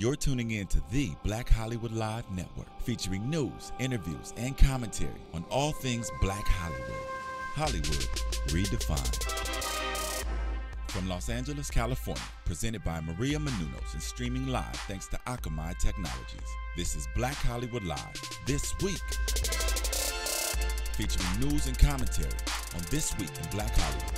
You're tuning in to the Black Hollywood Live Network, featuring news, interviews, and commentary on all things Black Hollywood. Hollywood redefined. From Los Angeles, California, presented by Maria Menounos and streaming live thanks to Akamai Technologies. This is Black Hollywood Live, This Week. Featuring news and commentary on This Week in Black Hollywood.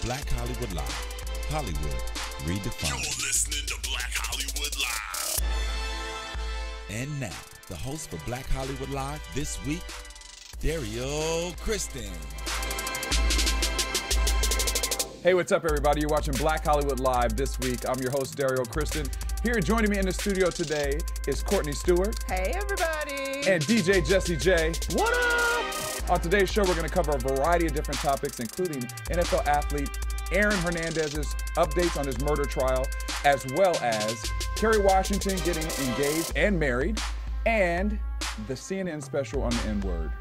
Black Hollywood Live, Hollywood redefined. You're listening to Black Hollywood Live. And now, the host for Black Hollywood Live This Week, Dario Kristen. Hey, what's up, everybody? You're watching Black Hollywood Live This Week. I'm your host, Dario Kristen. Here joining me in the studio today is Courtney Stewart. Hey, everybody. And DJ Jesse J. What up? On today's show, we're going to cover a variety of different topics, including NFL athlete Aaron Hernandez's updates on his murder trial, as well as Kerry Washington getting engaged and married, and the CNN special on the N-word.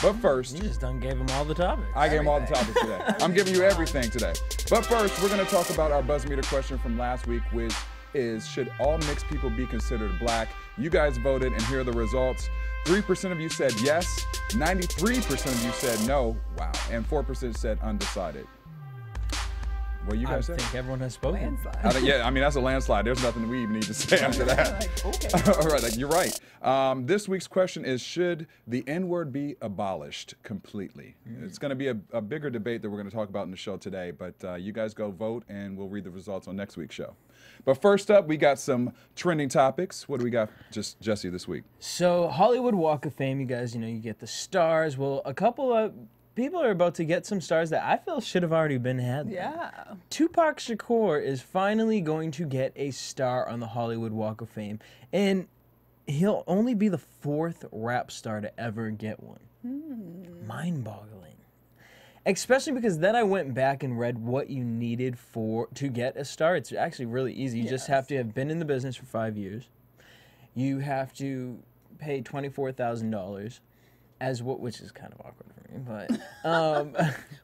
But first, you just done gave him all the topics. I gave him all the topics today. I'm giving you everything today. But first, we're going to talk about our buzz meter question from last week, which is, should all mixed people be considered black? You guys voted, and here are the results. 3% of you said yes, 93% of you said no, wow, and 4% said undecided. What you guys say? I think everyone has spoken. Yeah, I mean, that's a landslide. There's nothing we even need to say after that. Okay. All right, you're right. This week's question is, should the N-word be abolished completely? It's going to be a bigger debate that we're going to talk about in the show today, but you guys go vote, and we'll read the results on next week's show. But first up, we got some trending topics. What do we got, Jesse, this week? So, Hollywood Walk of Fame, you guys, you get the stars. Well, a couple of people are about to get some stars that I feel should have already been had. Yeah. Tupac Shakur is finally going to get a star on the Hollywood Walk of Fame, and he'll only be the 4th rap star to ever get one. Mind-boggling. Especially because then I went back and read what you needed to get a star. It's actually really easy. You just have to have been in the business for 5 years. You have to pay $24,000. Which is kind of awkward for me, but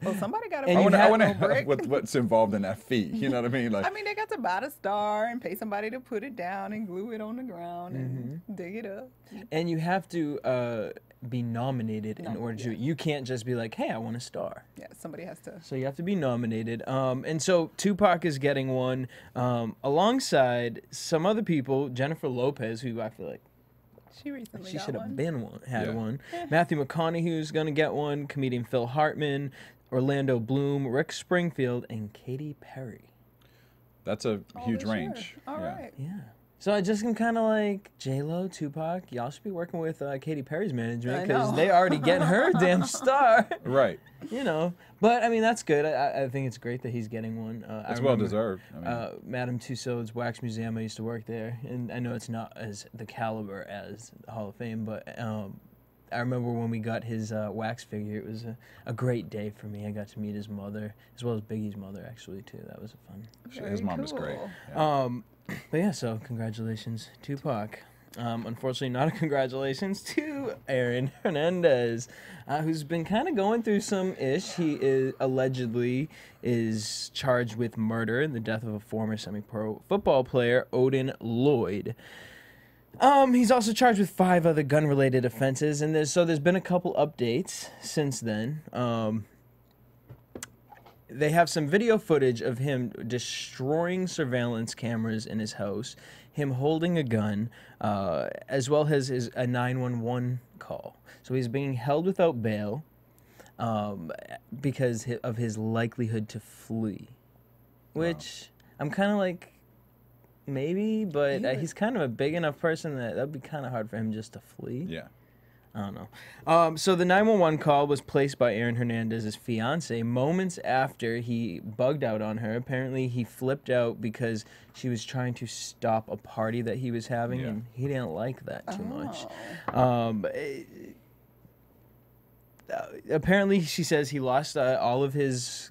well, somebody got to. I wonder what's involved in that fee. You know what I mean? Like, I mean, they got to buy the star and pay somebody to put it down and glue it on the ground and dig it up. And you have to be nominated in order to. You can't just be like, "Hey, I want a star." Yeah, somebody has to. So you have to be nominated. And so Tupac is getting one alongside some other people. Jennifer Lopez, who I feel like. She should have had one. Matthew McConaughey's going to get one. Comedian Phil Hartman, Orlando Bloom, Rick Springfield, and Katy Perry. That's a huge range. All right. Yeah. So I just am kind of like, J-Lo, Tupac, y'all should be working with Katy Perry's management because they already getting her damn star. Right. But I mean, that's good. I think it's great that he's getting one. It's well deserved. Madame Tussauds Wax Museum, I used to work there, and I know it's not as the caliber as the Hall of Fame, but I remember when we got his wax figure, it was a great day for me. I got to meet his mother, as well as Biggie's mother, actually, too. That was fun. His mom is great. Yeah. But yeah, so congratulations, Tupac. Unfortunately, not a congratulations to Aaron Hernandez, who's been kind of going through some ish. He allegedly is charged with murder in the death of a former semi-pro football player, Odin Lloyd. He's also charged with 5 other gun-related offenses, and there's been a couple updates since then. They have some video footage of him destroying surveillance cameras in his house, him holding a gun, as well as a 911 call. So he's being held without bail because of his likelihood to flee, which I'm kind of like, maybe, but he's kind of a big enough person that'd be kind of hard for him just to flee. Yeah. I don't know. So the 911 call was placed by Aaron Hernandez's fiance moments after he bugged out on her. Apparently, he flipped out because she was trying to stop a party that he was having, and he didn't like that too much. Apparently, she says he lost all of his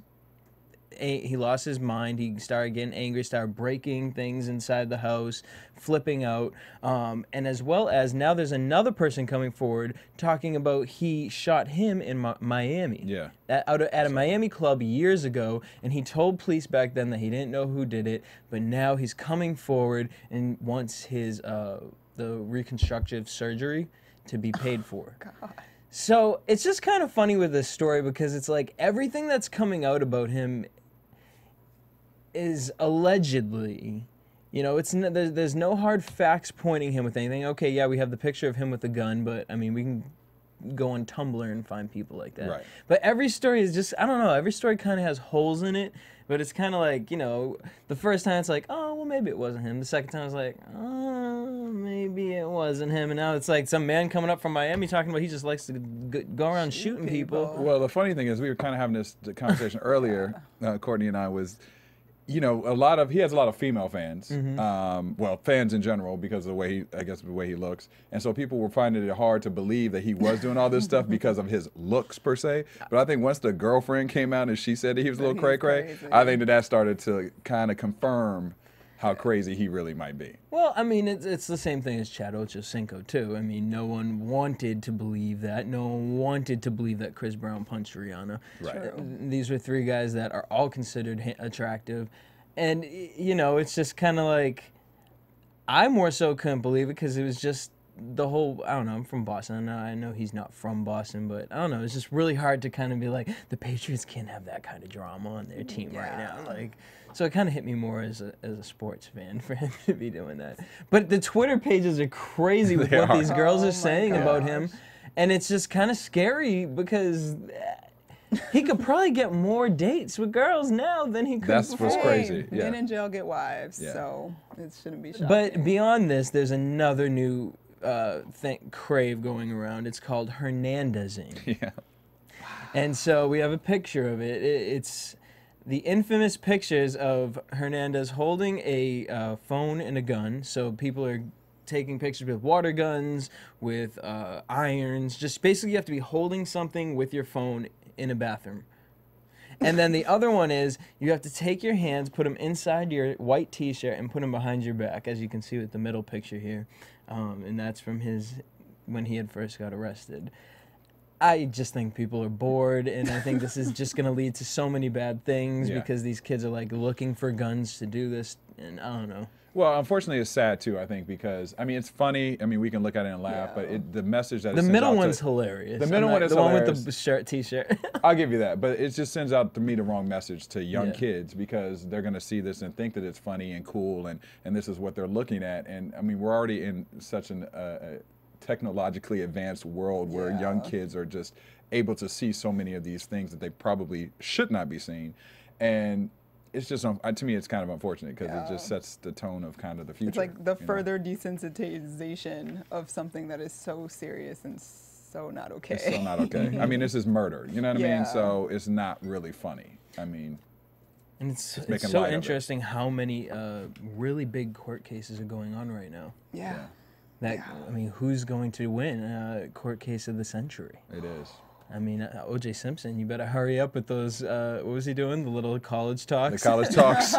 he lost his mind. He started getting angry, started breaking things inside the house, flipping out. And as well as now there's another person coming forward talking about he shot him in Miami. Yeah. At a Miami club years ago, and he told police back then that he didn't know who did it, but now he's coming forward and wants his the reconstructive surgery to be paid for. God. So it's just kind of funny with this story because it's like everything that's coming out about him is allegedly, you know, there's no hard facts pointing him with anything. Okay, yeah, we have the picture of him with a gun, but I mean, we can go on Tumblr and find people like that. Right. But every story is just, I don't know, every story kind of has holes in it, but it's kind of like, you know, the first time it's like, oh, well, maybe it wasn't him. The second time it's like, oh, maybe it wasn't him. And now it's like some man coming up from Miami talking about he just likes to go around shooting people. Well, the funny thing is we were kind of having this conversation earlier, Courtney and I, was, you know, he has a lot of female fans, well, fans in general, because of the way the way he looks. And so people were finding it hard to believe that he was doing all this stuff because of his looks per se. But I think once the girlfriend came out and she said that he was a little cray-cray, I think that started to kind of confirm how crazy he really might be. Well, I mean, it's the same thing as Chad Ochocinco, too. I mean, no one wanted to believe that. No one wanted to believe that Chris Brown punched Rihanna. Right. These were three guys that are all considered attractive. And, you know, it's just kind of like, I more so couldn't believe it because it was just the whole, I don't know, I'm from Boston. I know he's not from Boston, but I don't know. It's just really hard to kind of be like, the Patriots can't have that kind of drama on their team right now. Like, so it kind of hit me more as a sports fan for him to be doing that. But the Twitter pages are crazy with what these girls are saying about him. And it's just kind of scary because he could probably get more dates with girls now than he could before. What's crazy. Men in jail get wives, so it shouldn't be shocking. But beyond this, there's another new crave going around. It's called Hernandezing. Yeah. And so we have a picture of it. It's the infamous pictures of Hernandez holding a phone and a gun. So people are taking pictures with water guns, with irons. Just basically you have to be holding something with your phone in a bathroom. And then the other one is you have to take your hands, put them inside your white T-shirt, and put them behind your back, as you can see with the middle picture here. And that's from when he had first got arrested. I just think people are bored, and I think this is just going to lead to so many bad things because these kids are like looking for guns to do this, and I don't know. Well, unfortunately, it's sad too. I think because I mean, it's funny. I mean, we can look at it and laugh, but the message that the middle one's hilarious. The middle one is the hilarious. one with the shirt, T-shirt. I'll give you that, but it just sends out to me the wrong message to young kids because they're going to see this and think that it's funny and cool, and this is what they're looking at. And I mean, we're already in such an technologically advanced world where young kids are just able to see so many of these things that they probably should not be seeing, and it's just to me it's kind of unfortunate because it just sets the tone of kind of the future. It's like the further desensitization of something that is so serious and so not okay. It's so not okay. I mean, this is murder. You know what I mean? So it's not really funny. I mean, and it's so interesting how many really big court cases are going on right now. Yeah. I mean, who's going to win court case of the century? It is. I mean, O.J. Simpson, you better hurry up with those, what was he doing? The little college talks? The college talks.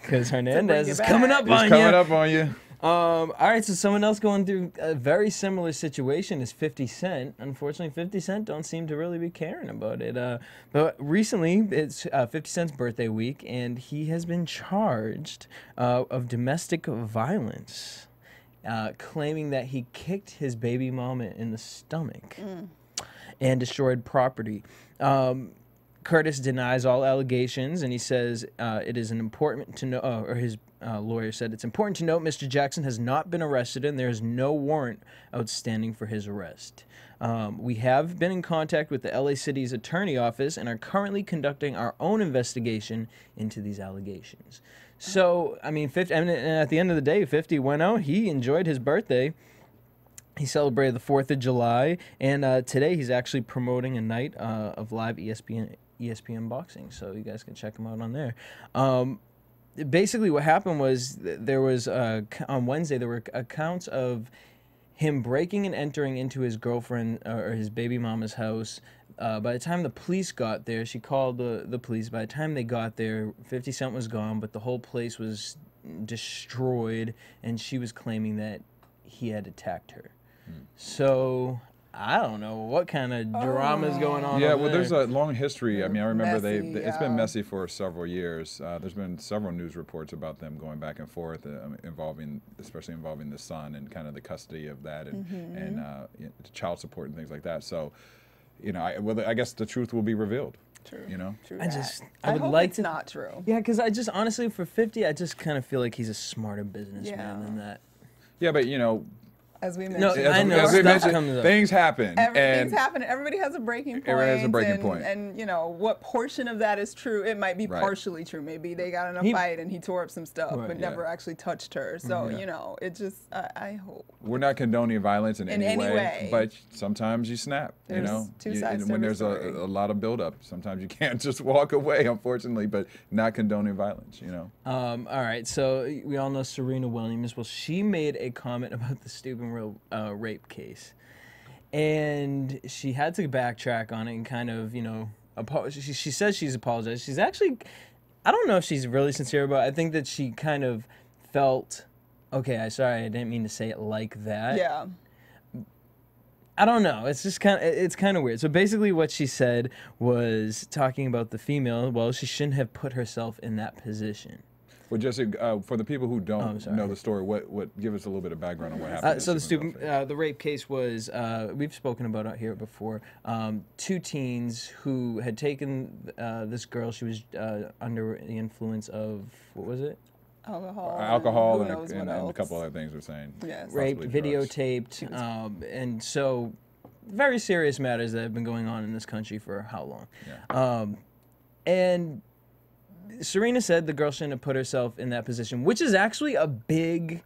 Because Hernandez is coming up on you. He's coming up on you. All right, so someone else going through a very similar situation is 50 Cent. Unfortunately, 50 Cent don't seem to really be caring about it. But recently, it's 50 Cent's birthday week, and he has been charged of domestic violence. Claiming that he kicked his baby mama in the stomach and destroyed property. Curtis denies all allegations, and he says it is important to know, or his lawyer said, it's important to note Mr. Jackson has not been arrested and there is no warrant outstanding for his arrest. We have been in contact with the LA City's attorney office and are currently conducting our own investigation into these allegations. So, I mean, 50, and at the end of the day, 50 went out. He enjoyed his birthday. He celebrated the 4th of July, and today he's actually promoting a night of live ESPN boxing, so you guys can check him out on there. Basically, what happened was there was, on Wednesday, there were accounts of him breaking and entering into his girlfriend or his baby mama's house, by the time the police got there, she called the police. By the time they got there, 50 Cent was gone, but the whole place was destroyed, and she was claiming that he had attacked her. So I don't know what kind of drama is going on. Yeah, over well, there's there. a long history. I mean, I remember Messy, it's been messy for several years. There's been several news reports about them going back and forth, especially involving the son and kind of the custody of that and child support and things like that. So, I guess the truth will be revealed. True. True I that. would hope like it's to. not true. Yeah, because I just honestly, for 50, I just kind of feel like he's a smarter businessman than that. Yeah, but As we No, mentioned, I know as we stuff mentioned, comes up. things happen. Everything's happening. Everybody has a breaking point. Everybody has a breaking point. And what portion of that is true? It might be Right. partially true. Maybe they got in a fight and he tore up some stuff, Right. but never actually touched her. So it just I hope. We're not condoning violence in any any way, way. but sometimes you snap. There's two sides and to when every there's story. a lot of buildup, sometimes you can't just walk away, unfortunately. But not condoning violence. All right, so we all know Serena Williams. Well, she made a comment about the Steubenville rape case, and she had to backtrack on it and kind of, she says she's apologized. She's actually, I don't know if she's really sincere about it. I think that she kind of felt, okay, I didn't mean to say it like that. Yeah. I don't know. It's just it's kind of weird. So basically what she said was talking about the female, well, she shouldn't have put herself in that position. Well, just for the people who don't sorry. know the story, what give us a little bit of background on what happened. So the rape case was, we've spoken about it here before, two teens who had taken this girl. She was under the influence of, what was it? Alcohol Who and knows what a else. couple other things we're saying. Yes. Raped, Possibly drugs. videotaped, and so very serious matters that have been going on in this country for how long? Yeah. And Serena said the girl shouldn't have put herself in that position, which is actually a big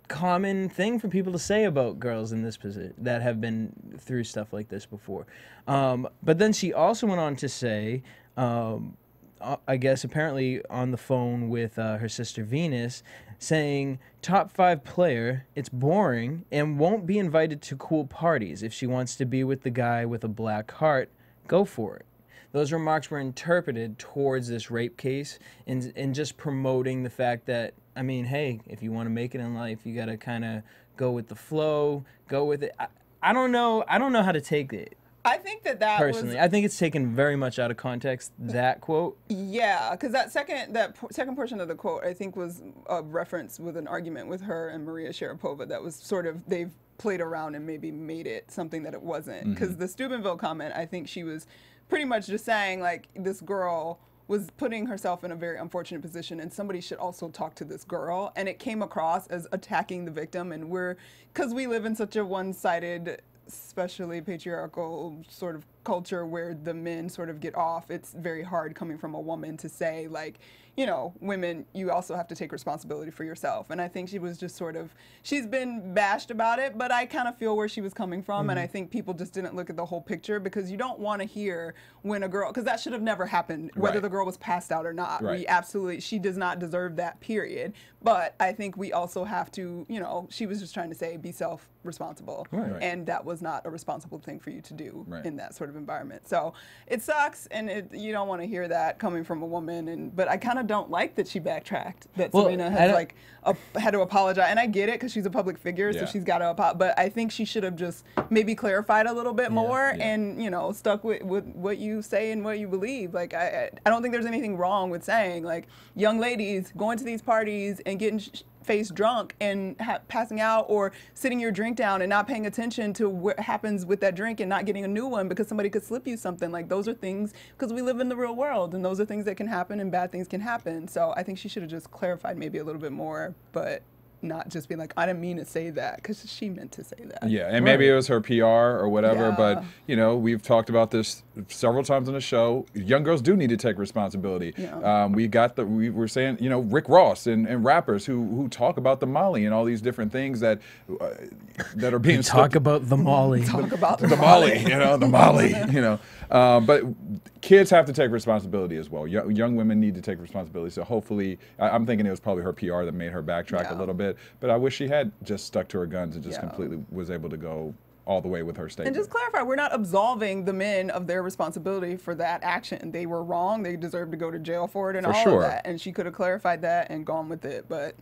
common thing for people to say about girls in this position that have been through stuff like this before. But then she also went on to say, I guess apparently on the phone with her sister Venus, saying, top 5 player, it's boring and won't be invited to cool parties. If she wants to be with the guy with a black heart, go for it. Those remarks were interpreted towards this rape case and just promoting the fact that, I mean, hey, if you want to make it in life, you got to kind of go with the flow, go with it. I don't know how to take it. I think that Personally, I think it's taken very much out of context, that quote. Yeah, because that second portion of the quote, I think, was a reference with an argument with her and Maria Sharapova that was sort of, they've played around and maybe made it something that it wasn't. Because the Steubenville comment, I think she was pretty much just saying, like, this girl was putting herself in a very unfortunate position and somebody should also talk to this girl. And it came across as attacking the victim. And because we live in such a one-sided, especially patriarchal sort of culture where the men sort of get off, it's very hard coming from a woman to say, like, women, you also have to take responsibility for yourself. And I think she was just sort of, she's been bashed about it, but I kind of feel where she was coming from. And I think people just didn't look at the whole picture, because you don't want to hear when a girl, because that should have never happened, whether the girl was passed out or not. Right. She does not deserve that, period. But I think we also have to, she was just trying to say, be self-responsible. Right. And that was not a responsible thing for you to do Right. in that sort of environment. So it sucks, and you don't want to hear that coming from a woman. But I kind of don't like that she backtracked, that Serena has had to apologize. And I get it, because she's a public figure, so she's got to apologize. But I think she should have just maybe clarified a little bit more and, stuck with what you say and what you believe. Like, I don't think there's anything wrong with saying, like, young ladies going to these parties and getting face drunk and passing out, or sitting your drink down and not paying attention to what happens with that drink and not getting a new one because somebody could slip you something. Like, those are things, because we live in the real world, and those are things that can happen, and bad things can happen. So I think she should have just clarified maybe a little bit more, but not just be like, I didn't mean to say that, because she meant to say that. Yeah, and maybe it was her PR or whatever, Yeah. but, we've talked about this several times on the show. Young girls do need to take responsibility. Yeah. We were saying, Rick Ross and rappers who talk about the Molly and all these different things that are being Talk about the Molly. Talk about the Molly, the Molly, but kids have to take responsibility as well. Young women need to take responsibility. So hopefully, I'm thinking it was probably her PR that made her backtrack a little bit. But I wish she had just stuck to her guns and just completely was able to go all the way with her statement. And just clarify, we're not absolving the men of their responsibility for that action. They were wrong. They deserve to go to jail for it and all sure. of that. And she could have clarified that and gone with it. But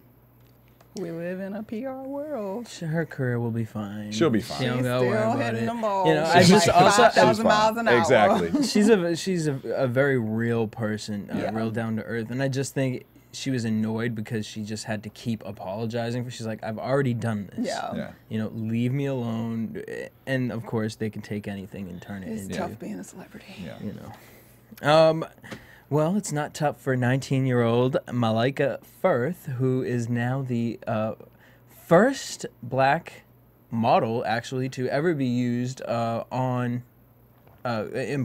we live in a PR world. Her career will be fine. She'll be fine. She don't She's gotta worry still about hitting it. them balls. You know, I just like also 5,000 miles an hour. Exactly. she's a very real person, real down to earth, and I just think she was annoyed because she just had to keep apologizing. She's like, I've already done this. Yeah. You know, leave me alone. And of course, they can take anything and turn it It's into. tough being a celebrity. Yeah. You know. Well, it's not tough for 19-year-old Malika Firth, who is now the first black model actually to ever be used in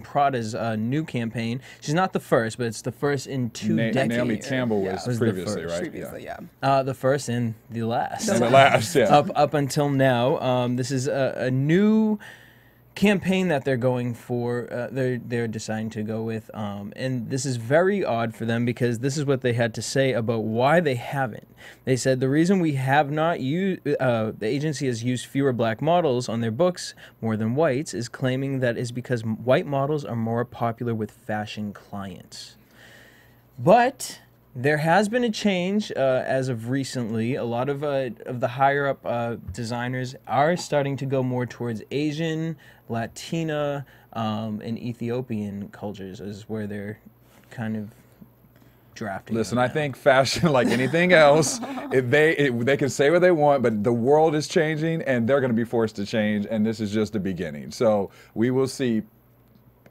Prada's new campaign. She's not the first, but it's the first in 2 decades. Naomi Campbell was Was the previously, first. right? Previously, yeah. The first and the last. And the last, yeah. Up until now. This is a new campaign that they're going for. They're deciding to go with, and this is very odd for them because this is what they had to say about why they haven't. They said the reason we have not used, the agency has used fewer black models on their books more than whites, is claiming that is because white models are more popular with fashion clients. But there has been a change as of recently. A lot of the higher up designers are starting to go more towards Asian, Latina, and Ethiopian cultures is where they're kind of drafting. Listen, them I now. think fashion, like anything else, they can say what they want, but the world is changing, and they're going to be forced to change, and this is just the beginning. So we will see,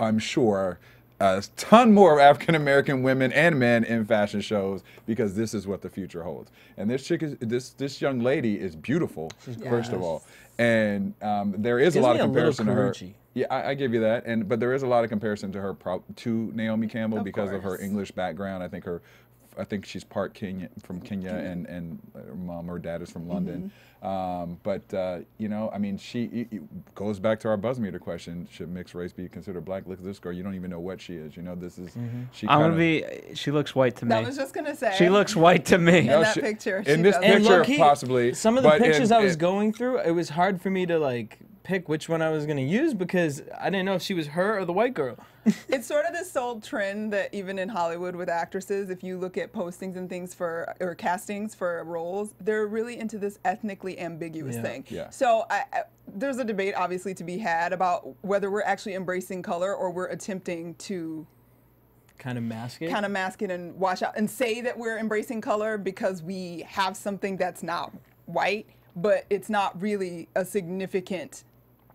I'm sure, a ton more African-American women and men in fashion shows because this is what the future holds. And this chick is this young lady is beautiful, first of all, and there is a Gives lot me of a little comparison to her. Karuchi. Yeah, I give you that, but there is a lot of comparison to her to Naomi Campbell because of her course. English background. I think she's part Kenya and her mom or dad is from London. You know, I mean, it goes back to our buzz meter question: should mixed race be considered black? Look at this girl; you don't even know what she is. You know, this is she. She looks white to me. That was just going to say. She looks white to me. In that picture. In she this does. And picture, low-key, possibly. Some of the but pictures in- I was going through, it was hard for me to like pick which one I was gonna use because I didn't know if she was her or the white girl. It's sort of this old trend that even in Hollywood with actresses, if you look at postings and things or castings for roles, they're really into this ethnically ambiguous thing. Yeah. So there's a debate obviously to be had about whether we're actually embracing color or we're attempting to Kind of mask it. kind of mask it and wash out and say that we're embracing color because we have something that's not white, but it's not really a significant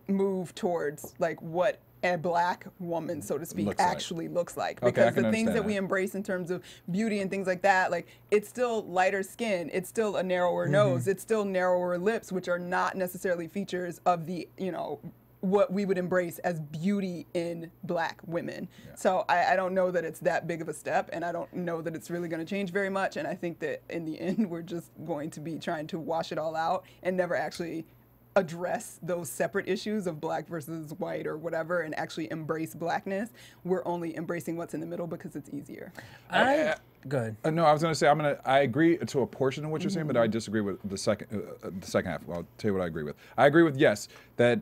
move towards like what a black woman, so to speak, Looks like. actually looks like. Okay, I Because can the things understand that we that. embrace in terms of beauty and things like that, like it's still lighter skin, it's still a narrower nose, it's still narrower lips, which are not necessarily features of the, you know, what we would embrace as beauty in black women. So I don't know that it's that big of a step, and I don't know that it's really going to change very much. And I think that in the end, we're just going to be trying to wash it all out and never actually address those separate issues of black versus white or whatever and actually embrace blackness. We're only embracing what's in the middle because it's easier. Good. No, I was going to say I agree to a portion of what you're saying, but I disagree with the second half. Well, I'll tell you what I agree with. I agree with yes that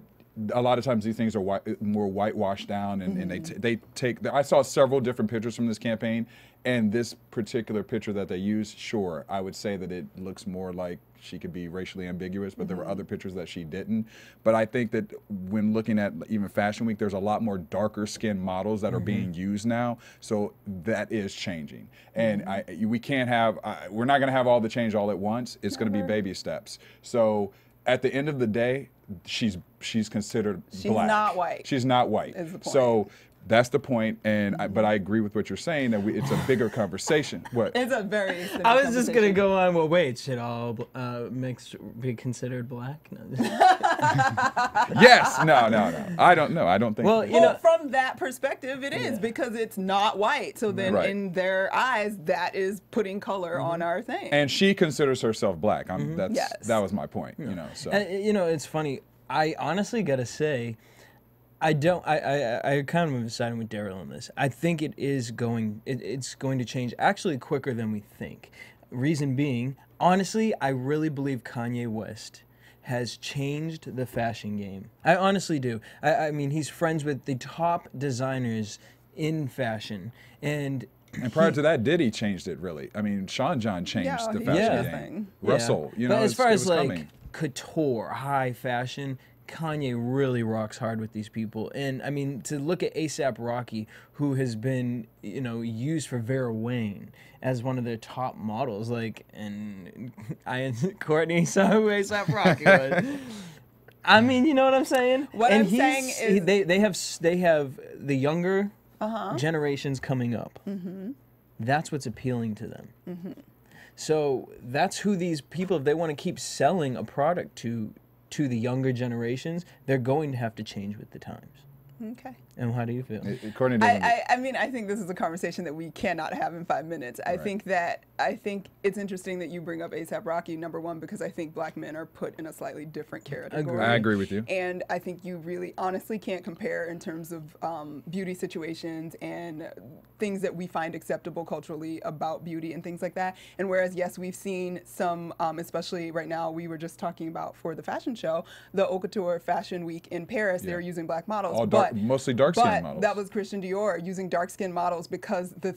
a lot of times these things are more whitewashed down, and they take. I saw several different pictures from this campaign, and this particular picture that they used, sure, I would say that it looks more like she could be racially ambiguous, but there were other pictures that she didn't. But I think that when looking at even Fashion Week, there's a lot more darker skinned models that are being used now. So that is changing. And we can't have, we're not gonna have all the change all at once. It's gonna be baby steps. So at the end of the day, she's considered She's black. not white. She's not white. Is the point. So that's the point. And but I agree with what you're saying that it's a bigger conversation. What? It's a very extended I was just gonna conversation. go on. Well, wait, should all mixed be considered black? No. Yes. No. I don't know. I don't think. Well, you Well, know, from that perspective, it is because it's not white. So then, Right. in their eyes, that is putting color on our thing. And she considers herself black. Yes. That was my point. You know. So. you know, it's funny. I honestly gotta say, I kind of am siding with Daryl on this. I think it is going. It's going to change actually quicker than we think. Reason being, honestly, I really believe Kanye West has changed the fashion game. I honestly do. I mean, he's friends with the top designers in fashion, and prior to that, Diddy changed it really. I mean, Sean John changed the fashion game. Russell, you know, but as far as like coming. couture, high fashion, Kanye really rocks hard with these people. And I mean, to look at A$AP Rocky, who has been, you know, used for Vera Wang as one of their top models, like, and Courtney saw who A$AP Rocky was. I mean, you know what I'm saying? What and I'm saying is they have the younger generations coming up. That's what's appealing to them. So that's who these people, if they want to keep selling a product to the younger generations, they're going to have to change with the times. Okay. And how do you feel? Courtney doesn't. I mean, I think this is a conversation that we cannot have in 5 minutes. I think it's interesting that you bring up A$AP Rocky, number one, because I think black men are put in a slightly different category. I agree with you. And I think you really honestly can't compare in terms of beauty situations and things that we find acceptable culturally about beauty and things like that. And whereas, yes, we've seen some, especially right now, we were just talking about for the fashion show, the Haute Couture Fashion Week in Paris, they're using black models. All dark, mostly dark-skinned models. That was Christian Dior using dark-skinned models because the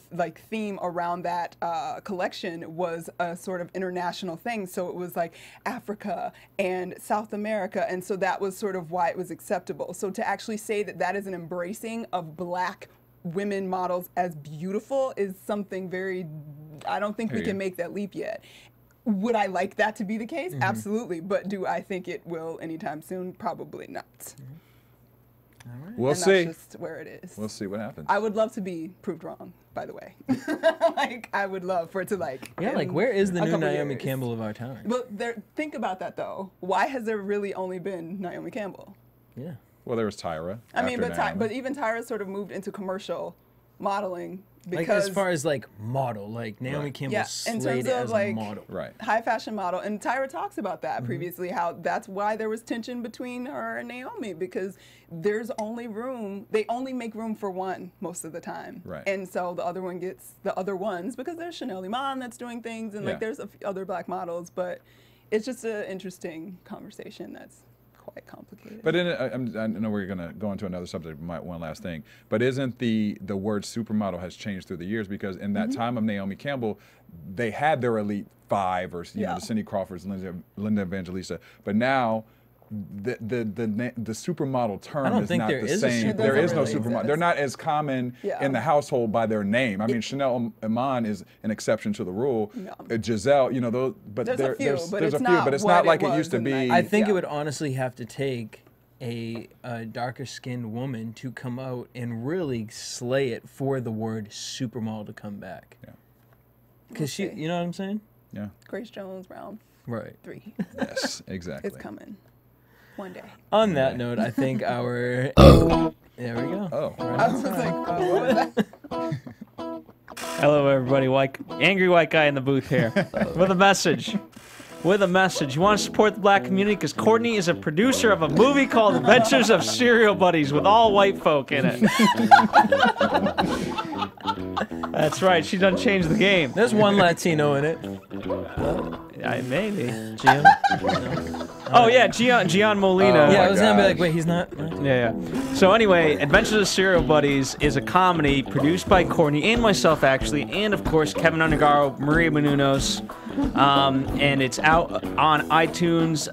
theme around that collection was a sort of international thing. So it was like Africa and South America, and so that was sort of why it was acceptable. So to actually say that that is an embracing of black women models as beautiful is something very, I don't think we can make that leap yet. Would I like that to be the case? Absolutely. But do I think it will anytime soon? Probably not. All right. We'll see. That's just where it is. We'll see what happens. I would love to be proved wrong, by the way. Like, I would love for it to like. Yeah, like where is the a new couple Naomi years. Campbell of our time? But think about that though. Why has there really only been Naomi Campbell? Yeah. Well, there was Tyra. I mean, after Naomi. but even Tyra sort of moved into commercial modeling Like because as far as like model, like Naomi Campbell in slayed terms it of as like a model. Right. high fashion model, and Tyra talks about that previously, how that's why there was tension between her and Naomi, because there's only room, they only make room for one most of the time. Right. And so the other one gets the other ones, because there's Chanel Iman that's doing things, and like there's a few other black models, but it's just an interesting conversation that's quite complicated. But I know we're going to go into another subject, one last thing. But isn't the word supermodel has changed through the years? Because in that time of Naomi Campbell, they had their elite five, or you know, the Cindy Crawfords, Linda Evangelista. But now the supermodel term is not the same. There is no supermodel. They're not as common in the household by their name. I mean, Chanel Iman is an exception to the rule. Giselle, you know, those, but there's a few, but it's not like it used to be. I think it would honestly have to take a darker skinned woman to come out and really slay it for the word supermodel to come back. Yeah. Because she, you know what I'm saying? Yeah. Grace Jones, round 3. Yes, exactly. It's coming. One day. On that note, I think our... There we go. Oh. I was like, what was that? Hello, everybody. Angry white guy in the booth here with a message. You want to support the black community because Courtney is a producer of a movie called Adventures of Serial Buddies with all white folk in it. That's right. She done changed the game. There's one Latino in it. Maybe. Gian? Oh, yeah, Gian Molina. Yeah, I was going to be like, wait, he's not? Yeah. So anyway, Adventures of Serial Buddies is a comedy produced by Courtney and myself, actually, and, of course, Kevin Undergaro, Maria Menounos. And it's out on iTunes,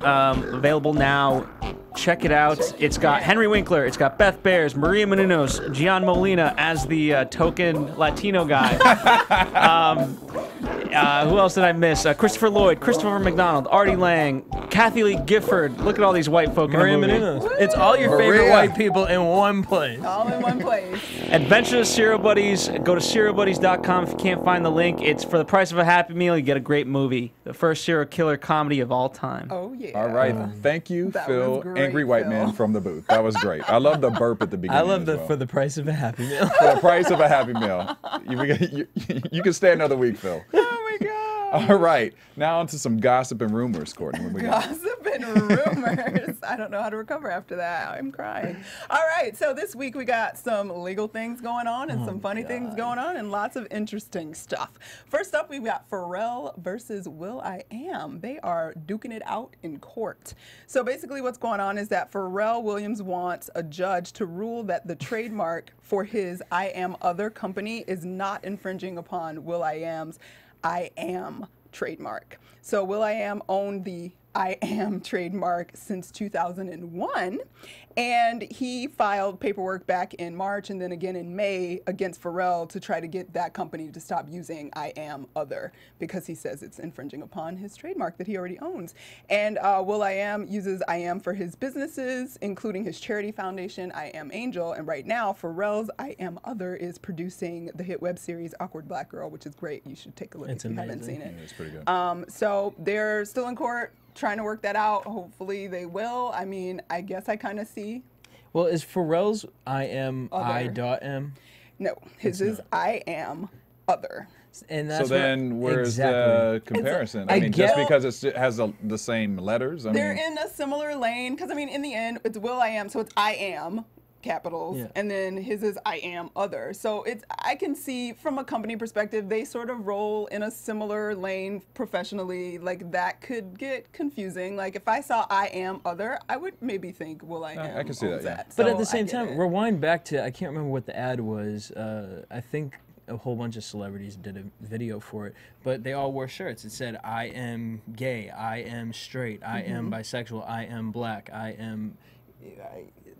available now. Check it out. It's got Henry Winkler, it's got Beth Bears, Maria Menounos, Gian Molina as the token Latino guy. Who else did I miss? Christopher Lloyd, Christopher McDonald, Artie Lang, Kathy Lee Gifford. Look at all these white folk Maria in the movie. Menounos. It's all your favorite white people in one place. All in one place. Adventures of Serial Buddies. Go to serialbuddies.com if you can't find the link. It's for the price of a Happy Meal. You get a great movie. The first serial killer comedy of all time. Oh, yeah. All right. Thank you, That Phil. was great, Angry white Phil. man from the booth. That was great. I love the burp at the beginning. I love as well. for the price of a Happy Meal. For the price of a Happy Meal. You can stay another week, Phil. Oh, my God. All right. Now on to some gossip and rumors, Courtney. What we got? Gossip and rumors. I don't know how to recover after that. I'm crying. All right, so this week we got some legal things going on and some funny things going on and lots of interesting stuff. First up, we've got Pharrell versus will.i.am. They are duking it out in court. So basically what's going on is that Pharrell Williams wants a judge to rule that the trademark for his I Am Other company is not infringing upon will.i.am's I Am trademark. So will.i.am owned the I Am trademark since 2001, and he filed paperwork back in March and then again in May against Pharrell to try to get that company to stop using I Am Other because he says it's infringing upon his trademark that he already owns. And will.i.am uses I Am for his businesses, including his charity foundation, I Am Angel, and right now Pharrell's I Am Other is producing the hit web series Awkward Black Girl, which is great. You should take a look if you haven't seen it. Yeah, it's pretty good. So they're still in court trying to work that out. Hopefully they will. I mean, I guess I kind of see. Well, is Pharrell's I Am Other. I.am? No, his is I Am Other. And that's So then where's the comparison? I I mean, just get- because it has the same letters? I They're mean, in a similar lane because I mean, in the end, it's will.i.am, so it's I Am capitals, Yeah. and then his is I Am Other. So it's I can see from a company perspective, they sort of roll in a similar lane professionally. Like that could get confusing. Like if I saw I Am Other, I would maybe think will.i.am. I can see that, owns yeah. But So at the I same get time, it. rewind back to, I can't remember what the ad was. I think a whole bunch of celebrities did a video for it, but they all wore shirts. It said, I am gay, I am straight, I am bisexual, I am black, I am...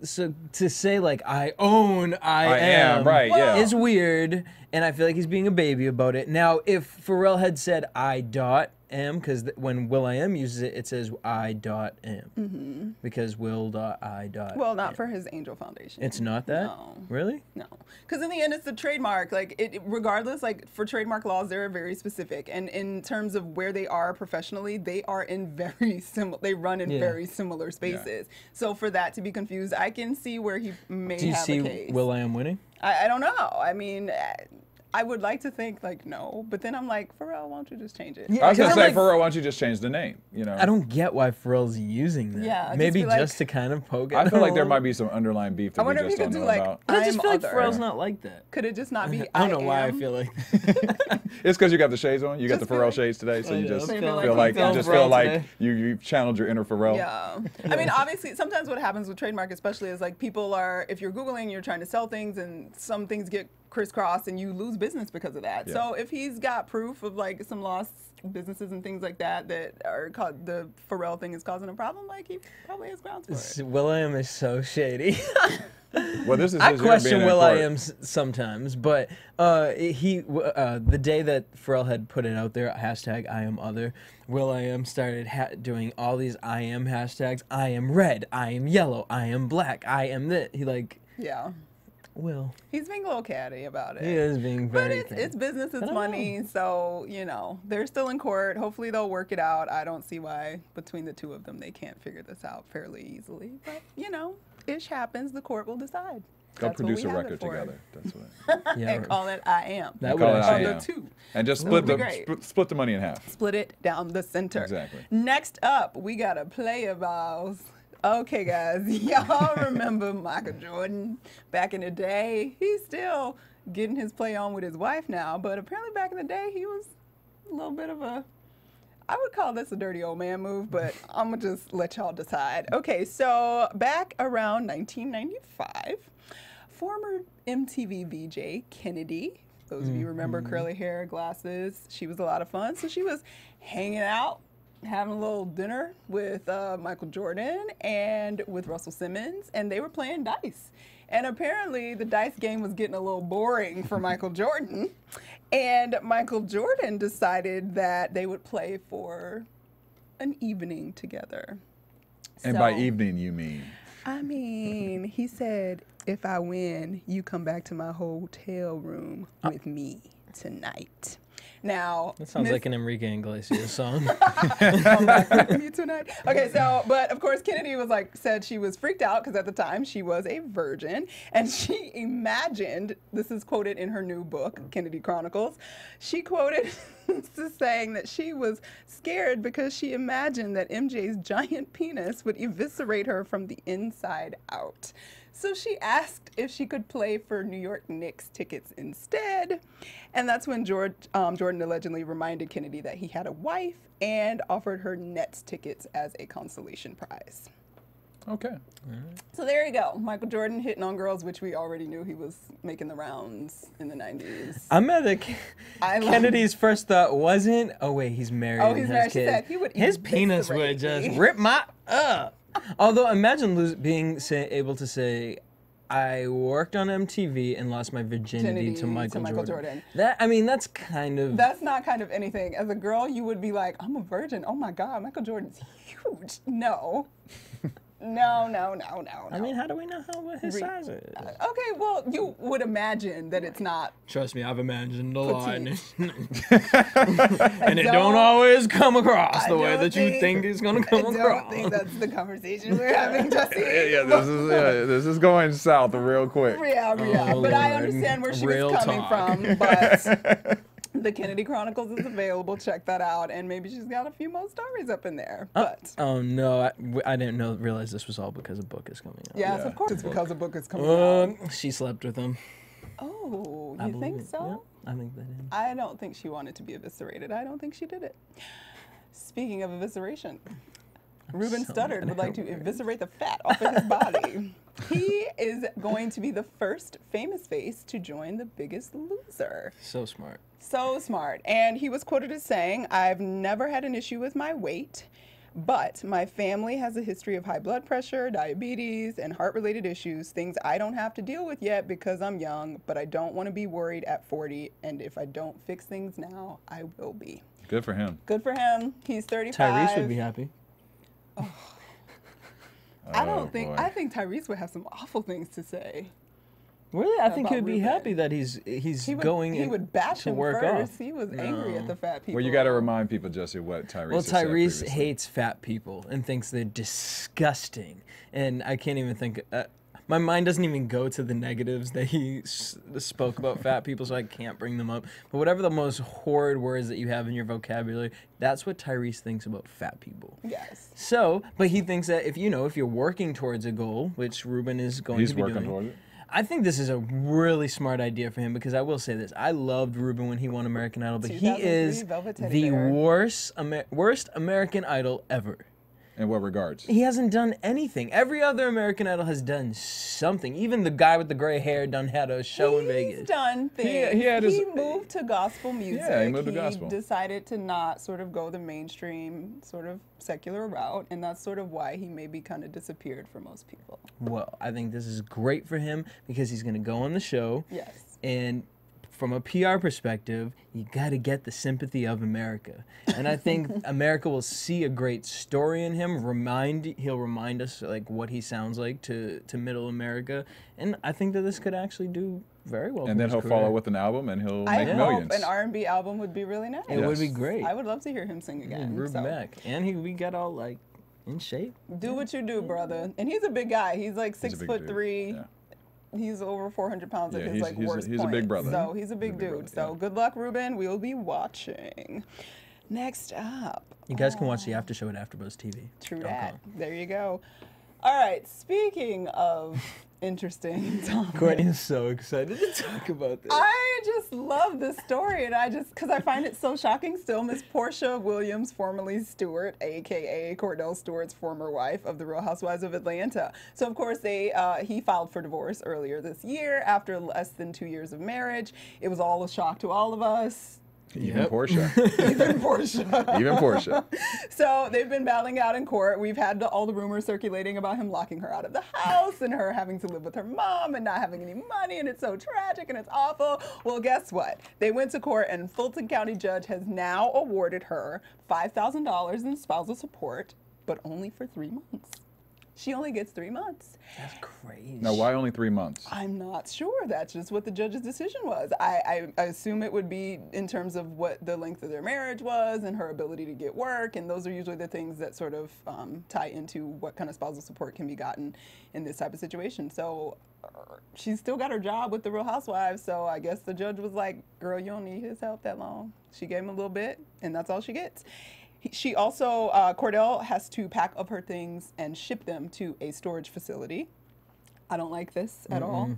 So to say like I own I am, right, yeah. is weird, and I feel like he's being a baby about it. Now, if Pharrell had said I.am, because when will.i.am uses it, it says I.am, because will.i.am. Well, not for his Angel Foundation. It's not that? No. Really? No, because in the end, it's the trademark. Like, regardless, like for trademark laws, they're very specific, and in terms of where they are professionally, they are in very similar. They run in Yeah. very similar spaces. So for that to be confused, I can see where he may Do you have a see case. will.i.am winning? I don't know. I mean, I would like to think like no, but then I'm like, Pharrell, why don't you just change it? Yeah. I was going to I'm say, like- Pharrell, why don't you just change the name? You know, I don't get why Pharrell's using that. Yeah, just maybe be like- just to kind of poke I at feel like him there a might little. be some underlying beef I that we wonder if just you don't could know do like. about. But I just I'm feel like other. Pharrell's not like that. Could it just not be? I don't know why I am? feel like It's because you got the shades on. You got Just the feel Pharrell like- shades today, so I you know, just I'm feel feeling like Pharrell you just feel like today. you channeled your inner Pharrell. Yeah. I mean, obviously, sometimes what happens with trademark, especially, is like people are, if you're Googling, you're trying to sell things, and some things get crisscrossed, and you lose business because of that. Yeah. So if he's got proof of like some lost businesses and things like that that are called the Pharrell thing is causing a problem, like he probably has grounds for it. will.i.am is so shady. Well, this is I his year question being in will.i.am court. sometimes, but the day that Pharrell had put it out there, hashtag I am other, will.i.am started doing all these I am hashtags. I am red, I am yellow, I am black, I am this. He like, Yeah. Will. He's being a little catty about it. He is being But very it's business, it's don't money, so, you know, they're still in court. Hopefully they'll work it out. I don't see why between the two of them they can't figure this out fairly easily. But, you know, ish happens, the court will decide. Go That's what produce we a have it record for. together. That's what. Yeah, And call it I Am. that would Call it I actually, Of Am. the two. And just Would split be the great. split the money in half. Split it down the center. Exactly. Next up, we got a player balls. Okay, guys, y'all remember Michael Jordan back in the day? He's still getting his play on with his wife now, but apparently back in the day, he was a little bit of a, I would call this a dirty old man move, but I'm going to just let y'all decide. Okay, so back around 1995, former MTV VJ Kennedy, those of you remember curly hair, glasses, she was a lot of fun. So she was hanging out, having a little dinner with Michael Jordan and with Russell Simmons, and they were playing dice. And apparently the dice game was getting a little boring for Michael Jordan. And Michael Jordan decided that they would play for an evening together. And by So- evening, you mean? I mean, he said, if I win, you come back to my hotel room with me tonight. Now, That sounds like an Enrique Iglesias song. Come back with me tonight. Okay, so, but of course, Kennedy was said she was freaked out because at the time she was a virgin, and she imagined, this is quoted in her new book, Kennedy Chronicles, she quoted saying that she was scared because she imagined that MJ's giant penis would eviscerate her from the inside out. So she asked if she could play for New York Knicks tickets instead. And that's when Jordan allegedly reminded Kennedy that he had a wife and offered her Nets tickets as a consolation prize. Okay. So there you go. Michael Jordan hitting on girls, which we already knew he was making the rounds in the 90s. I'm mad that Kennedy's first thought wasn't, oh wait, he's married. Oh, and he's has married. She kids. said he would His penis would eviscerate just me. rip my up. Although imagine being able to say, I worked on MTV and lost my virginity to Michael Jordan. That's kind of... That's not kind of anything. As a girl, you would be like, I'm a virgin. Oh my God, Michael Jordan's huge. No. No. I mean, how do we know what his size is? Okay, well, you would imagine that it's not. Trust me, I've imagined a lot. And And it don't always come across the way don't that you think it's going to come I across. don't think that's the conversation we're having, Jesse. This is going south real quick. Yeah. Oh, But I Lord. understand where she Real was coming talk. from. But the Kennedy Chronicles is available. Check that out. And maybe she's got a few more stories up in there. But Oh no, I didn't realize this was all because a book is coming out. yes, Yeah, of course, it's because the book is coming out. She slept with him. Oh, I you believe think it. so? Yeah, I think that is. I don't think she wanted to be eviscerated. I don't think she did it. Speaking of evisceration, Ruben so Studdard mad would like at to her. eviscerate the fat off of his body. He is going to be the first famous face to join The Biggest Loser. So smart. So smart. And he was quoted as saying, I've never had an issue with my weight, but my family has a history of high blood pressure, diabetes, and heart-related issues, things I don't have to deal with yet because I'm young, but I don't want to be worried at 40, and if I don't fix things now, I will be. Good for him. Good for him. He's 35. Tyrese would be happy. I don't think, boy. I think Tyrese would have some awful things to say. Really, I think About he'd be Ruben. happy that he's He would, going. he would bash to him work first. off. He was angry at the fat people. Well, you got to remind people, Jesse, what Tyrese Well, has said Tyrese previously. hates fat people and thinks they're disgusting, and I can't even think. My mind doesn't even go to the negatives that he spoke about fat people, so I can't bring them up. But whatever the most horrid words that you have in your vocabulary, that's what Tyrese thinks about fat people. Yes. So, but he thinks that if you're working towards a goal, which Ruben is going He's to be working doing, towards it. I think this is a really smart idea for him because I will say this. I loved Ruben when he won American Idol, but he 2003 is Velvet Teddy the Bear. worst American Idol ever. In what regards? He hasn't done anything. Every other American Idol has done something. Even the guy with the gray hair had a show in Vegas. He's done things. he had his- He moved to gospel music. Yeah, he moved to gospel. Decided to not sort of go the mainstream sort of secular route, and that's sort of why he maybe kind of disappeared for most people. Well, I think this is great for him because he's going to go on the show. Yes. And from a PR perspective, you got to get the sympathy of America. And I think America will see a great story in him. He'll remind us like what he sounds like to middle America. And I think that this could actually do very well. And for then his he'll career. follow with an album, and he'll I make hope millions. an R&B album would be really nice. It would be Yes. great. I would love to hear him sing again. Ruben so. back, and we got all like in shape. Do what you do, brother. And he's a big guy. He's like He's a big 6'3". dude. Yeah. He's over 400 pounds at Yeah, his like worst he's a point. big brother. So he's a big dude. brother, So yeah. good luck, Ruben. We'll be watching. Next up. You guys can watch the after show at AfterBuzz TV. True Don't that. call. There you go. All right. Speaking of interesting topics. Courtney is so excited to talk about this. I just love this story, and because I find it so shocking still. Miss Portia Williams, formerly Stewart, aka Cordell Stewart's former wife of the Real Housewives of Atlanta. So of course he filed for divorce earlier this year after less than 2 years of marriage. It was all a shock to all of us. Even Yep. Portia. Even Portia. Even Portia. So they've been battling out in court. We've had all the rumors circulating about him locking her out of the house and her having to live with her mom and not having any money, and it's so tragic and it's awful. Well, guess what? They went to court, and Fulton County judge has now awarded her $5,000 in spousal support, but only for 3 months. she only gets 3 months. That's crazy. Now, why only 3 months? I'm not sure. That's just what the judge's decision was. I assume it would be in terms of what the length of their marriage was and her ability to get work, and those are usually the things that sort of tie into what kind of spousal support can be gotten in this type of situation. So she's still got her job with the Real Housewives, so I guess the judge was like, girl, you don't need his help that long. She gave him a little bit, and that's all she gets. She also, Cordell has to pack up her things and ship them to a storage facility. I don't like this at all.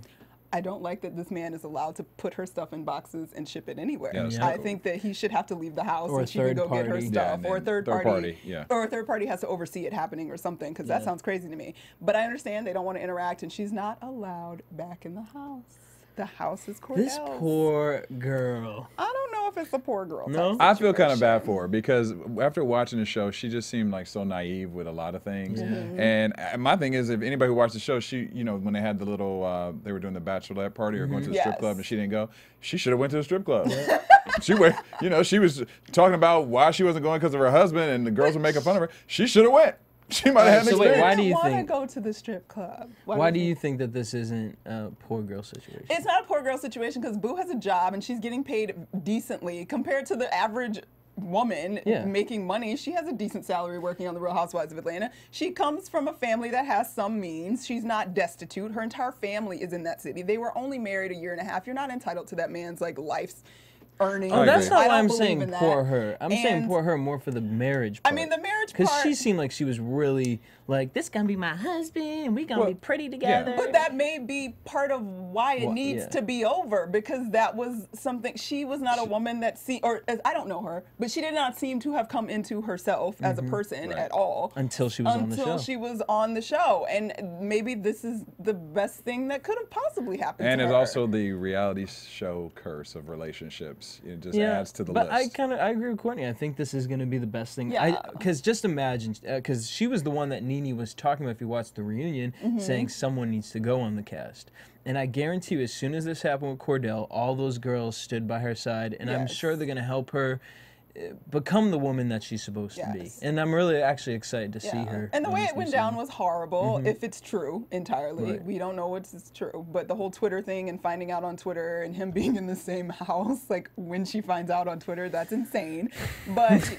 I don't like that this man is allowed to put her stuff in boxes and ship it anywhere. Yeah, I think that he should have to leave the house Or and a she can go third get her party. stuff. Yeah, Or a third party. Yeah. Or a third party has to oversee it happening or something, because that sounds crazy to me. But I understand they don't want to interact, and she's not allowed back in the house. The house is Cordell's. This poor girl. I don't know if it's a poor girl. No? type I feel kind of situation. bad for her because after watching the show, she just seemed like so naive with a lot of things. And my thing is, if anybody who watched the show, she, you know, when they had the little, they were doing the bachelorette party or going to the strip Yes. club and she didn't go, she should have went to the strip club. She went, you know, she was talking about why she wasn't going because of her husband and the girls were making fun of her. She should have went. She might have had an So wait, experience. why do you want to think- go to the strip club? Why do you think that this isn't a poor girl situation? It's not a poor girl situation because Boo has a job and she's getting paid decently compared to the average woman Yeah. making money. She has a decent salary working on the Real Housewives of Atlanta. She comes from a family that has some means. She's not destitute. Her entire family is in that city. They were only married a year and a half. You're not entitled to that man's like life's earnings. Oh, that's agree. not I why don't I'm believe saying in that. poor her. I'm saying And- poor her more for the marriage I part. mean, the marriage Because part. she seemed like she was really like, this gonna be my husband. We gonna be pretty together. But that may be part of why it Well, needs yeah. to be over, because that was something. She was not a woman that I don't know her, but she did not seem to have come into herself as a person Right. at all Until she was on the show. Until she was on the show, and maybe this is the best thing that could have possibly happened. And to it's her. also the reality show curse of relationships. It just adds to the but list. I agree with Courtney. I think this is going to be the best thing. Yeah. Because just imagine, because she was the one that Nene was talking about if you watched the reunion, saying someone needs to go on the cast. And I guarantee you, as soon as this happened with Cordell, all those girls stood by her side, and I'm Yes. sure they're going to help her become the woman that she's supposed to be. Yes. And I'm really actually excited to see Yeah. her. And the on way this it new went down season. was horrible, if it's true entirely. Right. We don't know what's true. But the whole Twitter thing and finding out on Twitter and him being in the same house, like when she finds out on Twitter, that's insane. But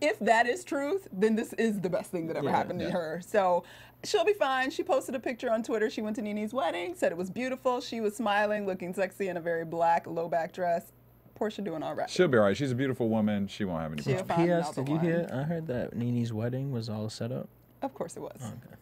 if that is truth, then this is the best thing that ever happened to her. So she'll be fine. She posted a picture on Twitter. She went to Nene's wedding, said it was beautiful. She was smiling, looking sexy in a very black low back dress. Portia doing all right. She'll be all right. She's a beautiful woman. She won't have any She'll problems. find P.S. another Did you one. hear? I heard that Nene's wedding was all set up. Of course it was. Okay.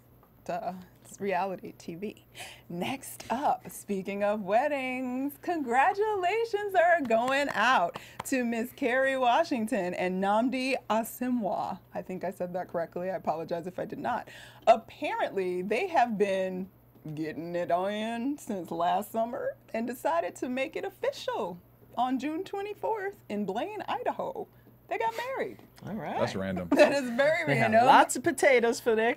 Duh. It's reality TV. Next up, speaking of weddings, congratulations are going out to Miss Kerry Washington and Nnamdi Asomugha. I think I said that correctly. I apologize if I did not. Apparently, they have been getting it on since last summer and decided to make it official on June 24th in Blaine, Idaho. They got married. All right. That's random. That is very They had random. lots of potatoes for their I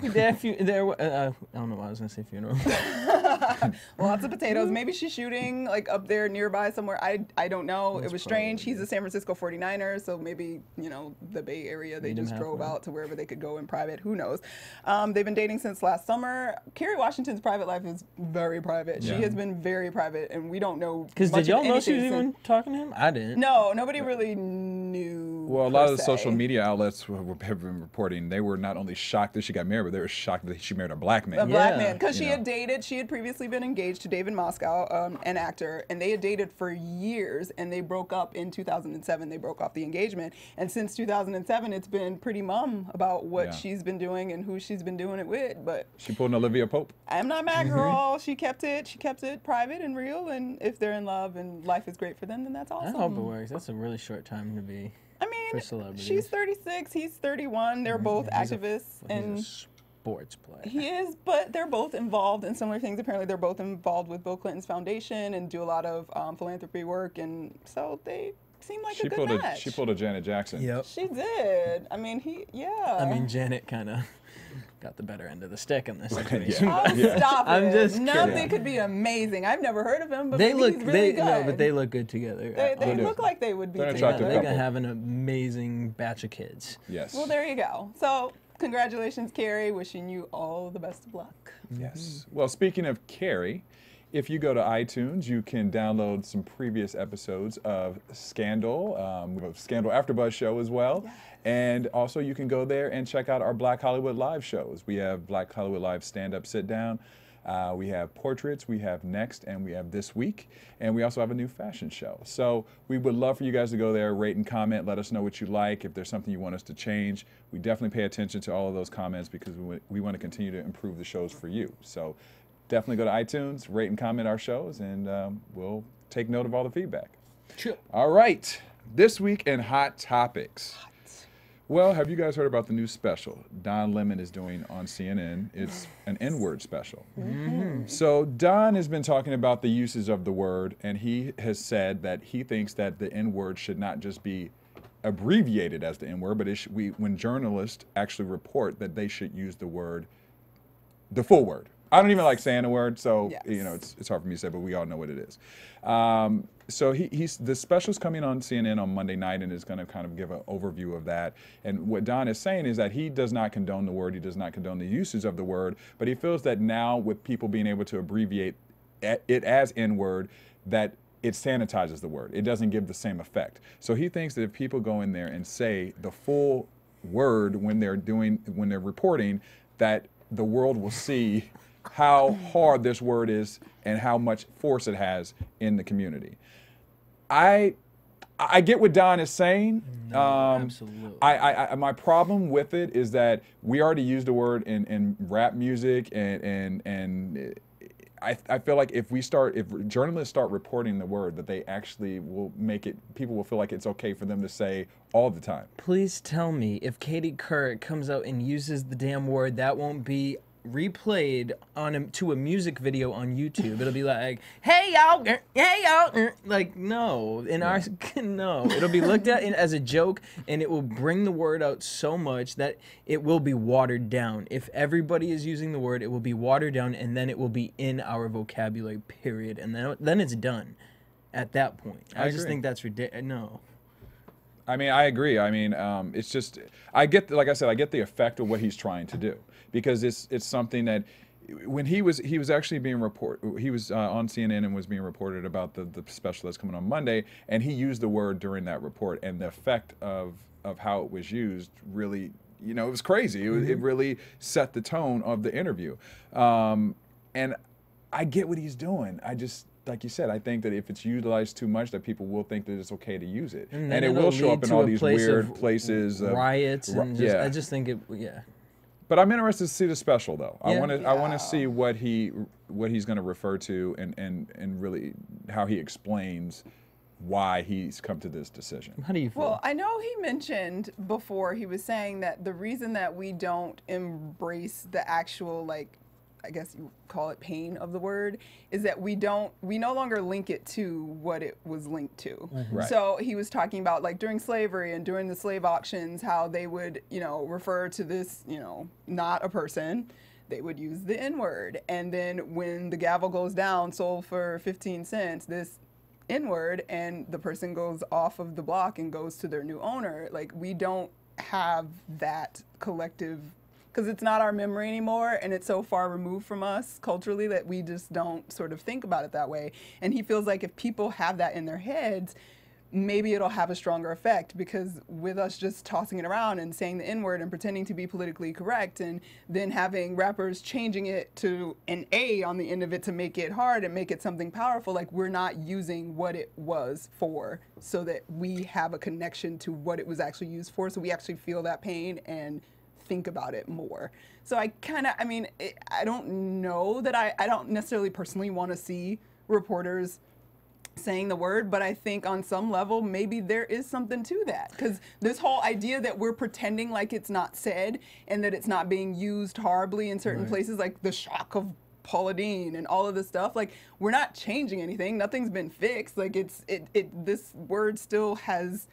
don't know why I was gonna say funeral. Lots of potatoes. Maybe she's shooting like up there nearby somewhere. I don't know. That's It was strange. probably He's a San Francisco 49er, so maybe, you know, the Bay Area, they Meet him just drove halfway. out to wherever they could go in private. Who knows? They've been dating since last summer. Kerry Washington's private life is very private. Yeah. She has been very private, and we don't know. Because much did y'all of know she was anything even talking to him? I didn't. No, nobody really knew. Well, a per lot of the se. social media outlets have been reporting they were not only shocked that she got married, but they were shocked that she married a black man. A black Yeah. man, because she You had know. dated. She had previously been engaged to David Moscow, an actor, and they had dated for years. And they broke up in 2007. They broke off the engagement, and since 2007, it's been pretty mum about what Yeah. she's been doing and who she's been doing it with. But She pulled an Olivia Pope. I'm not mad, girl. She kept it. She kept it private and real. And if they're in love and life is great for them, then that's I awesome. hope it works. That's a really short time to be. I mean, for celebrities. she's 36. He's 31. They're both activists, and He's a sports player. he is, but they're both involved in similar things. Apparently, they're both involved with Bill Clinton's foundation and do a lot of philanthropy work, and so they seem like a good match. She pulled a Janet Jackson. Yep. She did. I mean, I mean, Janet kind of got the better end of the stick in this situation. Yeah. Oh, Yeah. stop I'm it. just Nothing kidding. could be amazing. I've never heard of him, but They maybe look, he's really good. no, but they look good together. They do. look like they would be They're an Yeah, attractive together. they're gonna couple. have an amazing batch of kids. Yes. Well, there you go. So Congratulations, Carrie. Wishing you all the best of luck. Yes. Well, speaking of Carrie, if you go to iTunes, you can download some previous episodes of Scandal. We have a Scandal AfterBuzz show as well. Yes. And also you can go there and check out our Black Hollywood Live shows. We have Black Hollywood Live Stand Up, Sit Down. We have Portraits, we have Next, and we have This Week. And we also have a new fashion show. So we would love for you guys to go there, rate and comment, let us know what you like. If there's something you want us to change, we definitely pay attention to all of those comments because we want to continue to improve the shows for you. So definitely go to iTunes, rate and comment our shows, and we'll take note of all the feedback. Sure. All right, this week in Hot Topics. Well, have you guys heard about the new special Don Lemon is doing on CNN? It's an N-word special. So Don has been talking about the uses of the word, and he has said that he thinks that the N-word should not just be abbreviated as the N-word, but when journalists actually report that they should use the word, the full word. I don't even like saying the word, so Yes. you know it's hard for me to say, but we all know what it is. So the special's coming on CNN on Monday night and is going to kind of give an overview of that. And what Don is saying is that he does not condone the word, he does not condone the uses of the word, but he feels that now with people being able to abbreviate it as N-word, that it sanitizes the word. It doesn't give the same effect. So he thinks that if people go in there and say the full word when they're reporting, that the world will see how hard this word is and how much force it has in the community. I get what Don is saying. Absolutely. My problem with it is that we already use the word in rap music, and I feel like if journalists start reporting the word, that they actually will make it, people will feel like it's okay for them to say all the time. Please tell me if Katie Couric comes out and uses the damn word, that won't be replayed to a music video on YouTube. It'll be like, hey y'all, like no, no. It'll be looked at as a joke, and it will bring the word out so much that it will be watered down. If everybody is using the word, it will be watered down, and then it will be in our vocabulary, period. And then it's done at that point. I just think that's ridiculous. No. I mean, I agree. I mean, it's just, like I said, I get the effect of what he's trying to do, because it's something that when he was actually being he was on CNN and was being reported about the special that's coming on Monday, and he used the word during that report, and the effect of how it was used really, it was crazy. It really set the tone of the interview. And I get what he's doing. I just, like you said, I think that if it's utilized too much, that people will think that it's okay to use it, and it will show up in all these weird places, riots, and I just think it, But I'm interested to see the special, though. Yeah. I want to see what he's going to refer to, and really how he explains why he's come to this decision. How do you feel? Well, I know he mentioned before, he was saying that the reason that we don't embrace the actual, like, I guess you call it pain of the word, is that we no longer link it to what it was linked to. Right. So he was talking about, like, during slavery and during the slave auctions, how they would, refer to this, not a person. They would use the N-word. And then when the gavel goes down, sold for 15 cents, this N-word, and the person goes off of the block and goes to their new owner. Like, we don't have that collective, because it's not our memory anymore, and it's so far removed from us culturally that we just don't sort of think about it that way. And he feels like if people have that in their heads, maybe it'll have a stronger effect, because with us just tossing it around and saying the N-word and pretending to be politically correct, and then having rappers changing it to an A on the end of it to make it hard and make it something powerful, like, we're not using what it was for, so that we have a connection to what it was actually used for, so we actually feel that pain and think about it more. So I don't know that I don't necessarily personally want to see reporters saying the word, but I think on some level maybe there is something to that, because this whole idea that we're pretending like it's not said and that it's not being used horribly in certain places, like the shock of Paula Deen and all of this stuff, like, we're not changing anything, nothing's been fixed, like, this word still has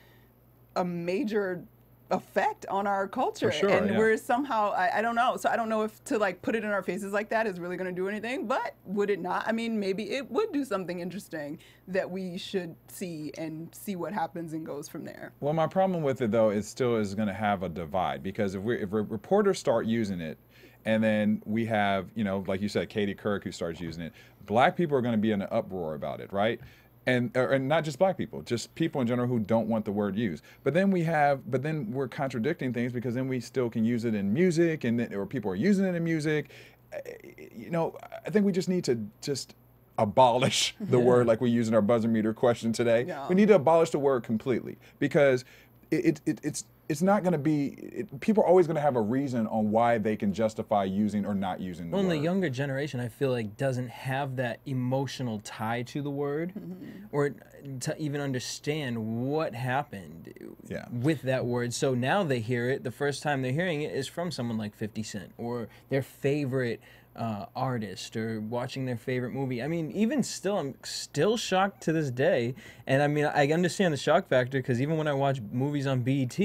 a major effect on our culture. For sure, and yeah. we're somehow, I don't know. So I don't know if to like put it in our faces like that is really going to do anything, but would it not? I mean, maybe it would do something interesting that we should see and see what happens and goes from there. Well, my problem with it, though, is still is going to have a divide, because if reporters start using it, and then we have, you know, like you said, Katie Couric, who starts using it, black people are going to be in an uproar about it, right? And not just black people, just people in general who don't want the word used. But then we're contradicting things, because then we still can use it in music, or people are using it in music. You know, I think we just need to just abolish the word, like we use in our buzzer meter question today. Yeah. We need to abolish the word completely, because it's not going to be, people are always going to have a reason on why they can justify using or not using the Well, word. the younger generation, I feel like, doesn't have that emotional tie to the word, or to even understand what happened Yeah. with that word. So now they hear it, the first time they're hearing it is from someone like 50 Cent, or their favorite artist, or watching their favorite movie. I mean, even still, I'm still shocked to this day. And I mean, I understand the shock factor, because even when I watch movies on BET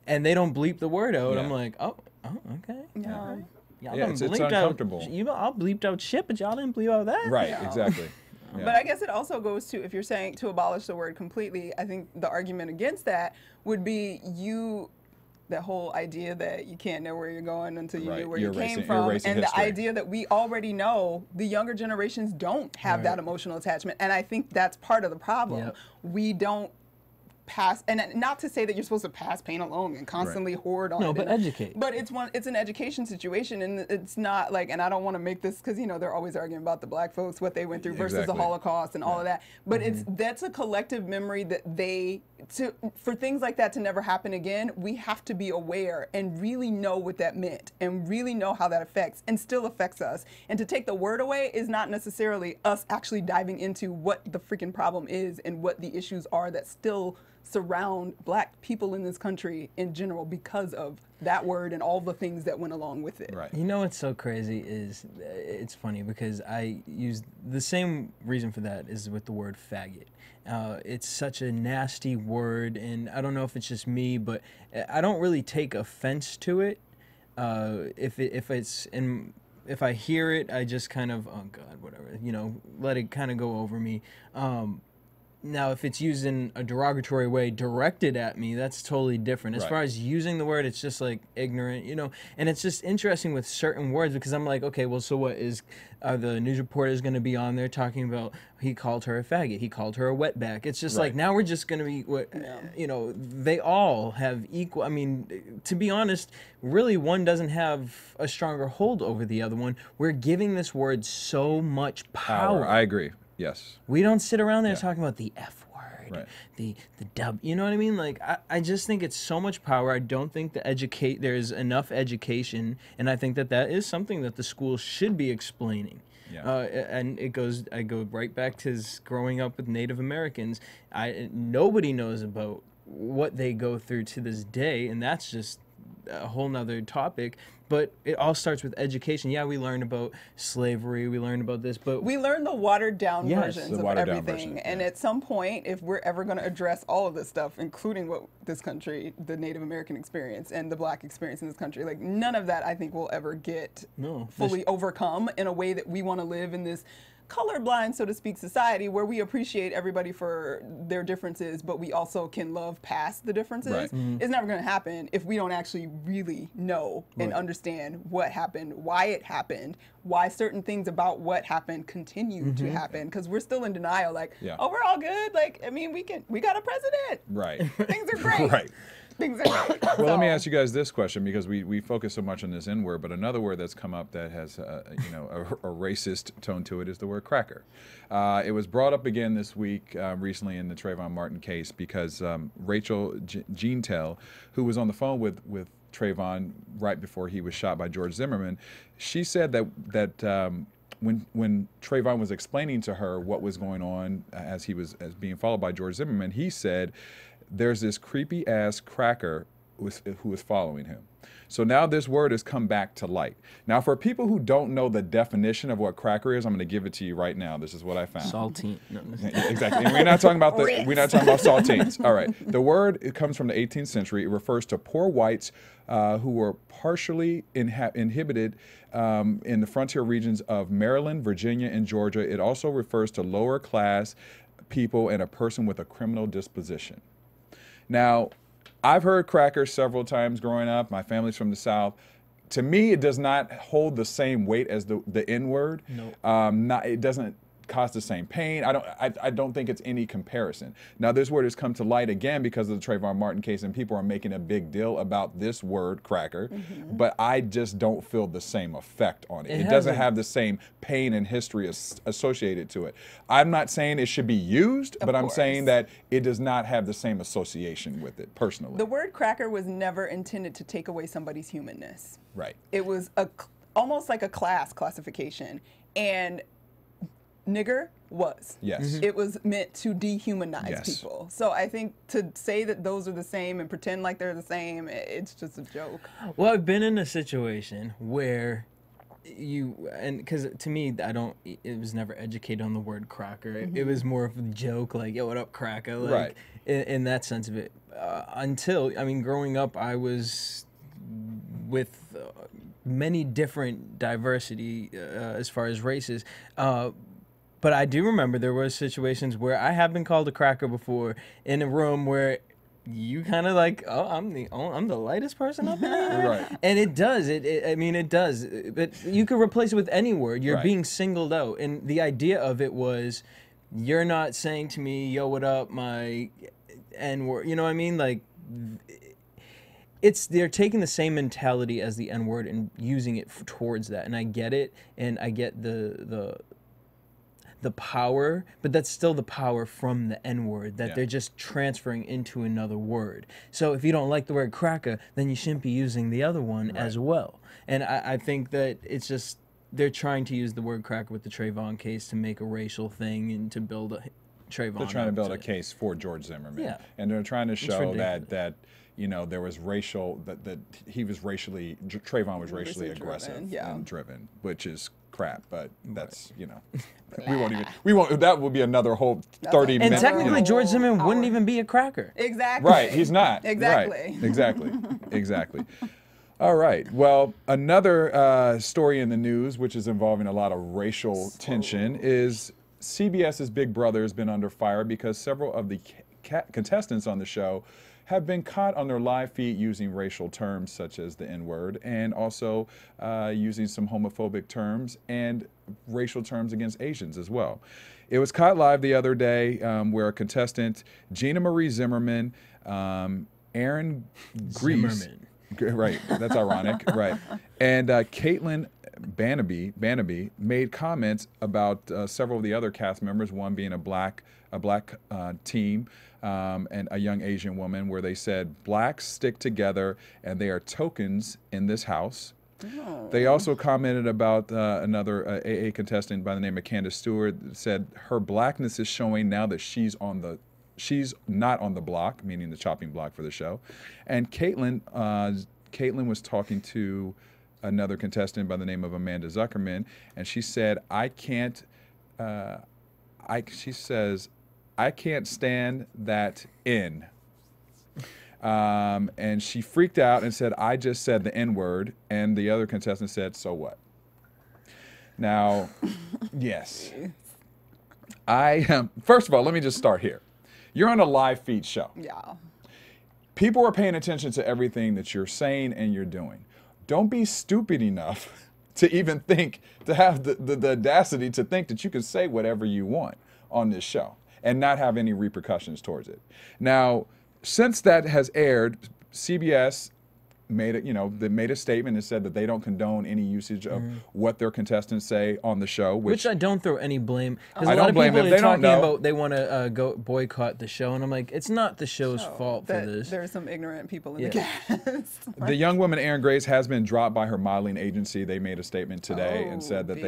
and they don't bleep the word out, Yeah. I'm like, oh, okay. Yeah. All right. Y'all Yeah, done it's bleeped uncomfortable. out. Y'all bleeped out shit, but y'all didn't bleep out that. Right, Yeah. exactly. Yeah. But I guess it also goes to, if you're saying to abolish the word completely, I think the argument against that would be that whole idea that you can't know where you're going until you Right. knew where You're you came erasing- from, you're erasing and the history. idea that we already know the younger generations don't have that emotional attachment, and I think that's part of the problem. Yep. We don't pass, and not to say that you're supposed to pass pain along and constantly hoard on No, it. but educate. But it's an education situation, and it's not like, and I don't want to make this, because, you know, they're always arguing about the black folks, what they went through versus the Exactly. Holocaust and all of that. But that's a collective memory that for things like that to never happen again, we have to be aware and really know what that meant, and really know how that affects and still affects us. And to take the word away is not necessarily us actually diving into what the freaking problem is and what the issues are that still surround black people in this country in general, because of that word and all the things that went along with it. Right. You know what's so crazy is, it's funny because I use the same reason for that is with the word faggot. It's such a nasty word, and I don't know if it's just me, but I don't really take offense to it. If I hear it, I just kind of, oh God, whatever, you know, let it kind of go over me. Now, if it's used in a derogatory way directed at me, that's totally different. As Right. far as using the word, it's just like ignorant, you know. And it's just interesting with certain words, because I'm like, okay, well, so what are the news reporters going to be on there talking about he called her a faggot, he called her a wetback? It's just like, Right. now we're just going to be, you know, they all have equal. I mean, to be honest, really one doesn't have a stronger hold over the other one. We're giving this word so much power. I agree. Yes. We don't sit around there Yeah. talking about the F word, Right. the dub. You know what I mean? Like, I just think it's so much power. I don't think there's enough education, and I think that is something that the schools should be explaining. Yeah. And I go right back to growing up with Native Americans. Nobody knows about what they go through to this day, and that's just a whole nother topic. But it all starts with education. Yeah, we learned about slavery, we learned about this, but We learn the watered down Yes. versions The of watered down everything. version, And yeah. at some point, if we're ever going to address all of this stuff, including what this country, the Native American experience and the black experience in this country, like none of that I think will ever get No. fully overcome in a way that we want to live in this colorblind, so to speak, society where we appreciate everybody for their differences, but we also can love past the differences. Right. It's never going to happen if we don't actually really know and understand what happened, why it happened, why certain things about what happened continue to happen, because we're still in denial. Like, Yeah. oh, we're all good. Like, I mean, we got a president. Right. Things are great. Right. Things are great. Well, let me ask you guys this question, because we focus so much on this N word, but another word that's come up that has a racist tone to it is the word cracker. It was brought up again this week, recently in the Trayvon Martin case, because Rachel Jeantel, who was on the phone with Trayvon right before he was shot by George Zimmerman, she said that when Trayvon was explaining to her what was going on as being followed by George Zimmerman, he said, "There's this creepy ass cracker who is following him. So now this word has come back to light. Now, for people who don't know the definition of what cracker is, I'm going to give it to you right now. This is what I found. Saltine. No, Yeah, exactly. And we're not talking about saltines. All right. The word, it comes from the 18th century. It refers to poor whites who were partially inhibited in the frontier regions of Maryland, Virginia, and Georgia. It also refers to lower class people and a person with a criminal disposition. Now, I've heard cracker several times growing up. My family's from the South. To me, it does not hold the same weight as the N word. Nope. It doesn't cause the same pain. I don't think it's any comparison. Now, this word has come to light again because of the Trayvon Martin case, and people are making a big deal about this word, cracker. But I just don't feel the same effect on it. It doesn't have the same pain and history associated to it. I'm not saying it should be used, but I'm saying that it does not have the same association with it personally. The word cracker was never intended to take away somebody's humanness. Right. It was almost like a classification, and nigger was. Yes. It was meant to dehumanize Yes. people. So I think to say that those are the same and pretend like they're the same, it's just a joke. Well, I've been in a situation where because to me, it was never educated on the word cracker. It was more of a joke, like, yo, what up, cracker? Like, Right. in that sense of it. Growing up, I was with many different diversity as far as races. But I do remember there were situations where I have been called a cracker before in a room where you kind of like, I'm the lightest person up there. Right. And it does. It does. But you could replace it with any word. You're Right. being singled out. And the idea of it was, you're not saying to me, yo, what up, my N-word. You know what I mean? Like, they're taking the same mentality as the N-word and using it towards that. And I get it. And I get the power, but that's still the power from the N-word that they're just transferring into another word. So if you don't like the word cracker, then you shouldn't be using the other one as well. And I think that it's just, they're trying to use the word cracker with the Trayvon case to make a racial thing and to build a Trayvon. They're trying to build a case for George Zimmerman. Yeah. And they're trying to show ridiculous. that there was Trayvon was racially aggressive and driven, which is crap, but that's, that would be another whole 30 minutes. And technically, George Zimmerman wouldn't even be a cracker. Exactly. Right, he's not. Exactly. Right. Exactly. All right. Well, another story in the news, which is involving a lot of racial tension, is CBS's Big Brother has been under fire because several of the contestants on the show have been caught on their live feed using racial terms such as the N-word, and also using some homophobic terms and racial terms against Asians as well. It was caught live the other day where a contestant, Gina Marie Zimmerman, Aaron Grease, right, that's ironic, right, and Caitlin Bannaby made comments about several of the other cast members, one being a black team and a young Asian woman, where they said blacks stick together and they are tokens in this house. Oh. They also commented about another AA contestant by the name of Candace Stewart, said her blackness is showing now that she's not on the block, meaning the chopping block for the show. And Caitlin was talking to another contestant by the name of Amanda Zuckerman, and she said, I can't stand that N. And she freaked out and said, I just said the N-word. And the other contestant said, so what? Now, yes. First of all, let me just start here. You're on a live feed show. Yeah. People are paying attention to everything that you're saying and you're doing. Don't be stupid enough to even think, to have the audacity to think that you can say whatever you want on this show and not have any repercussions towards it. Now, since that has aired, CBS made a statement and said that they don't condone any usage of what their contestants say on the show. Which I don't throw any blame. Because I a lot don't of blame people them. are They don't talking know. about they want to go boycott the show, and I'm like, it's not the show's fault for this. There's some ignorant people in the cast. The young woman Erin Grace has been dropped by her modeling agency. They made a statement today and said that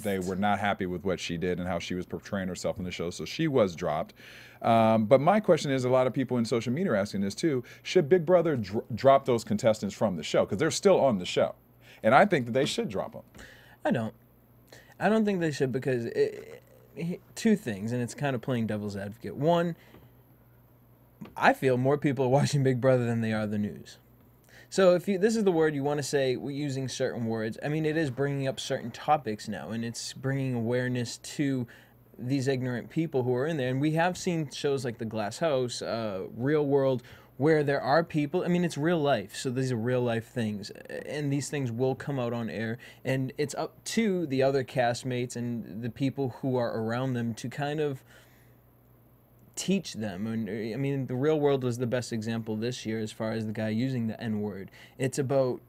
they were not happy with what she did and how she was portraying herself in the show, so she was dropped. But my question is, a lot of people in social media are asking this too, should Big Brother drop those contestants from the show? Because they're still on the show. And I think that they should drop them. I don't think they should because two things, and it's kind of playing devil's advocate. One, I feel more people are watching Big Brother than they are the news. So if this is the word you want to say, we're using certain words. I mean, it is bringing up certain topics now, and it's bringing awareness to these ignorant people who are in there. And we have seen shows like The Glass House, Real World, where there are people, I mean, it's real life, so these are real life things, and these things will come out on air, and it's up to the other castmates and the people who are around them to kind of teach them. And I mean, The Real World was the best example this year as far as the guy using the N-word. It's about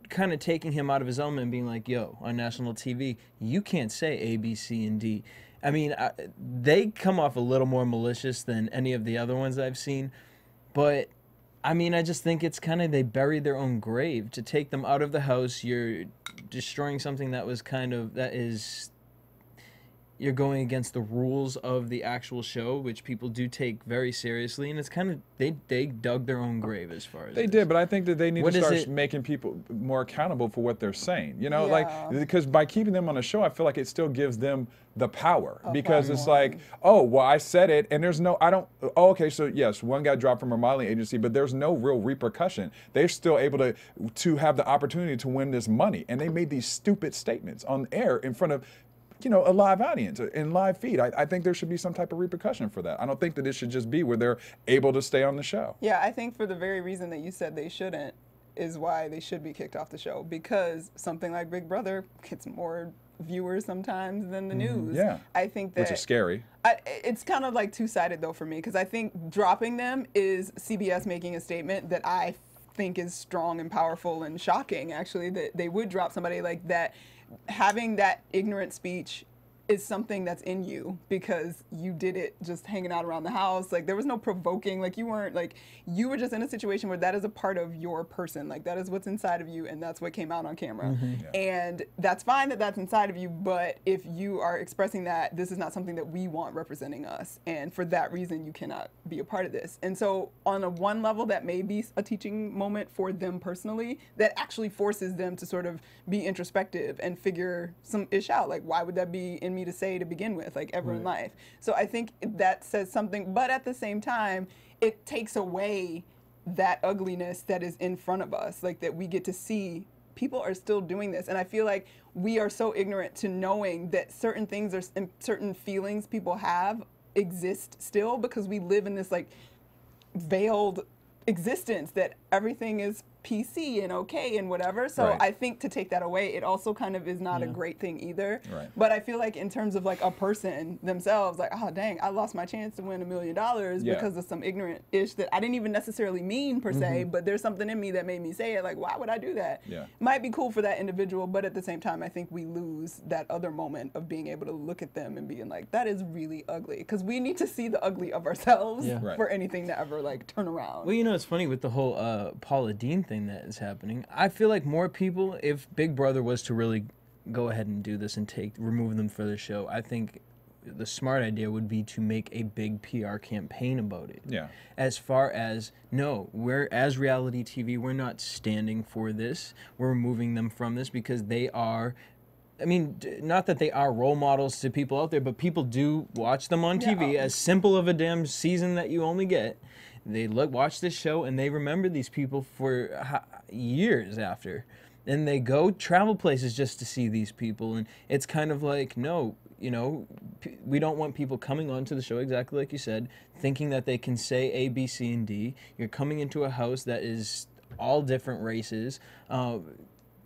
kind of taking him out of his element and being like, yo, on national TV, you can't say A, B, C, and D. I mean, they come off a little more malicious than any of the other ones I've seen, but I mean, I just think it's kind of, they buried their own grave. To take them out of the house, you're destroying something that was kind of, you're going against the rules of the actual show, which people do take very seriously, and it's kind of, they dug their own grave as far as they did, but I think that they need to start making people more accountable for what they're saying. You know, like, because by keeping them on the show, I feel like it still gives them the power, because it's like, oh, well, I said it, and there's no, oh, okay, so yes, one got dropped from a modeling agency, but there's no real repercussion. They're still able to have the opportunity to win this money, and they made these stupid statements on air in front of, you know, a live audience, in live feed. I think there should be some type of repercussion for that. I don't think that it should just be where they're able to stay on the show. Yeah, I think for the very reason that you said they shouldn't is why they should be kicked off the show, because something like Big Brother gets more viewers sometimes than the news. Yeah, I think that, which is scary. It's kind of like two-sided though for me, because I think dropping them is CBS making a statement that I think is strong and powerful and shocking, actually, that they would drop somebody like that. Having that ignorant speech is something that's in you because you did it just hanging out around the house. Like, there was no provoking. Like, you weren't, like, you were just in a situation where that is a part of your person. Like, that is what's inside of you, and that's what came out on camera. And that's fine that that's inside of you, but if you are expressing that, this is not something that we want representing us. And for that reason, you cannot be a part of this. And so on a one level, that may be a teaching moment for them personally that actually forces them to sort of be introspective and figure some ish out. Like, why would that be in me to say to begin with, like, ever in life? So I think that says something, but at the same time, it takes away that ugliness that is in front of us, like, that we get to see people are still doing this. And I feel like we are so ignorant to knowing that certain things or certain feelings people have exist still, because we live in this like veiled existence that everything is PC and okay and whatever. So I think to take that away, it also kind of is not a great thing either. But I feel like in terms of like a person themselves, like, oh dang, I lost my chance to win $1 million because of some ignorant ish that I didn't even necessarily mean per se, but there's something in me that made me say it. Like, why would I do that? Might be cool for that individual, but at the same time, I think we lose that other moment of being able to look at them and being like, that is really ugly. Because we need to see the ugly of ourselves for anything to ever like turn around. Well, you know, it's funny with the whole Paula Deen thing that is happening. I feel like more people, if Big Brother was to really go ahead and do this and remove them for the show, I think the smart idea would be to make a big PR campaign about it. As far as, no, as reality TV, we're not standing for this. We're removing them from this because they are, I mean, not that they are role models to people out there, but people do watch them on TV. As simple of a damn season that you only get, they watch this show and they remember these people for years after. And they go travel places just to see these people. And it's kind of like, no, you know, we don't want people coming onto the show, exactly like you said, thinking that they can say A, B, C, and D. You're coming into a house that is all different races.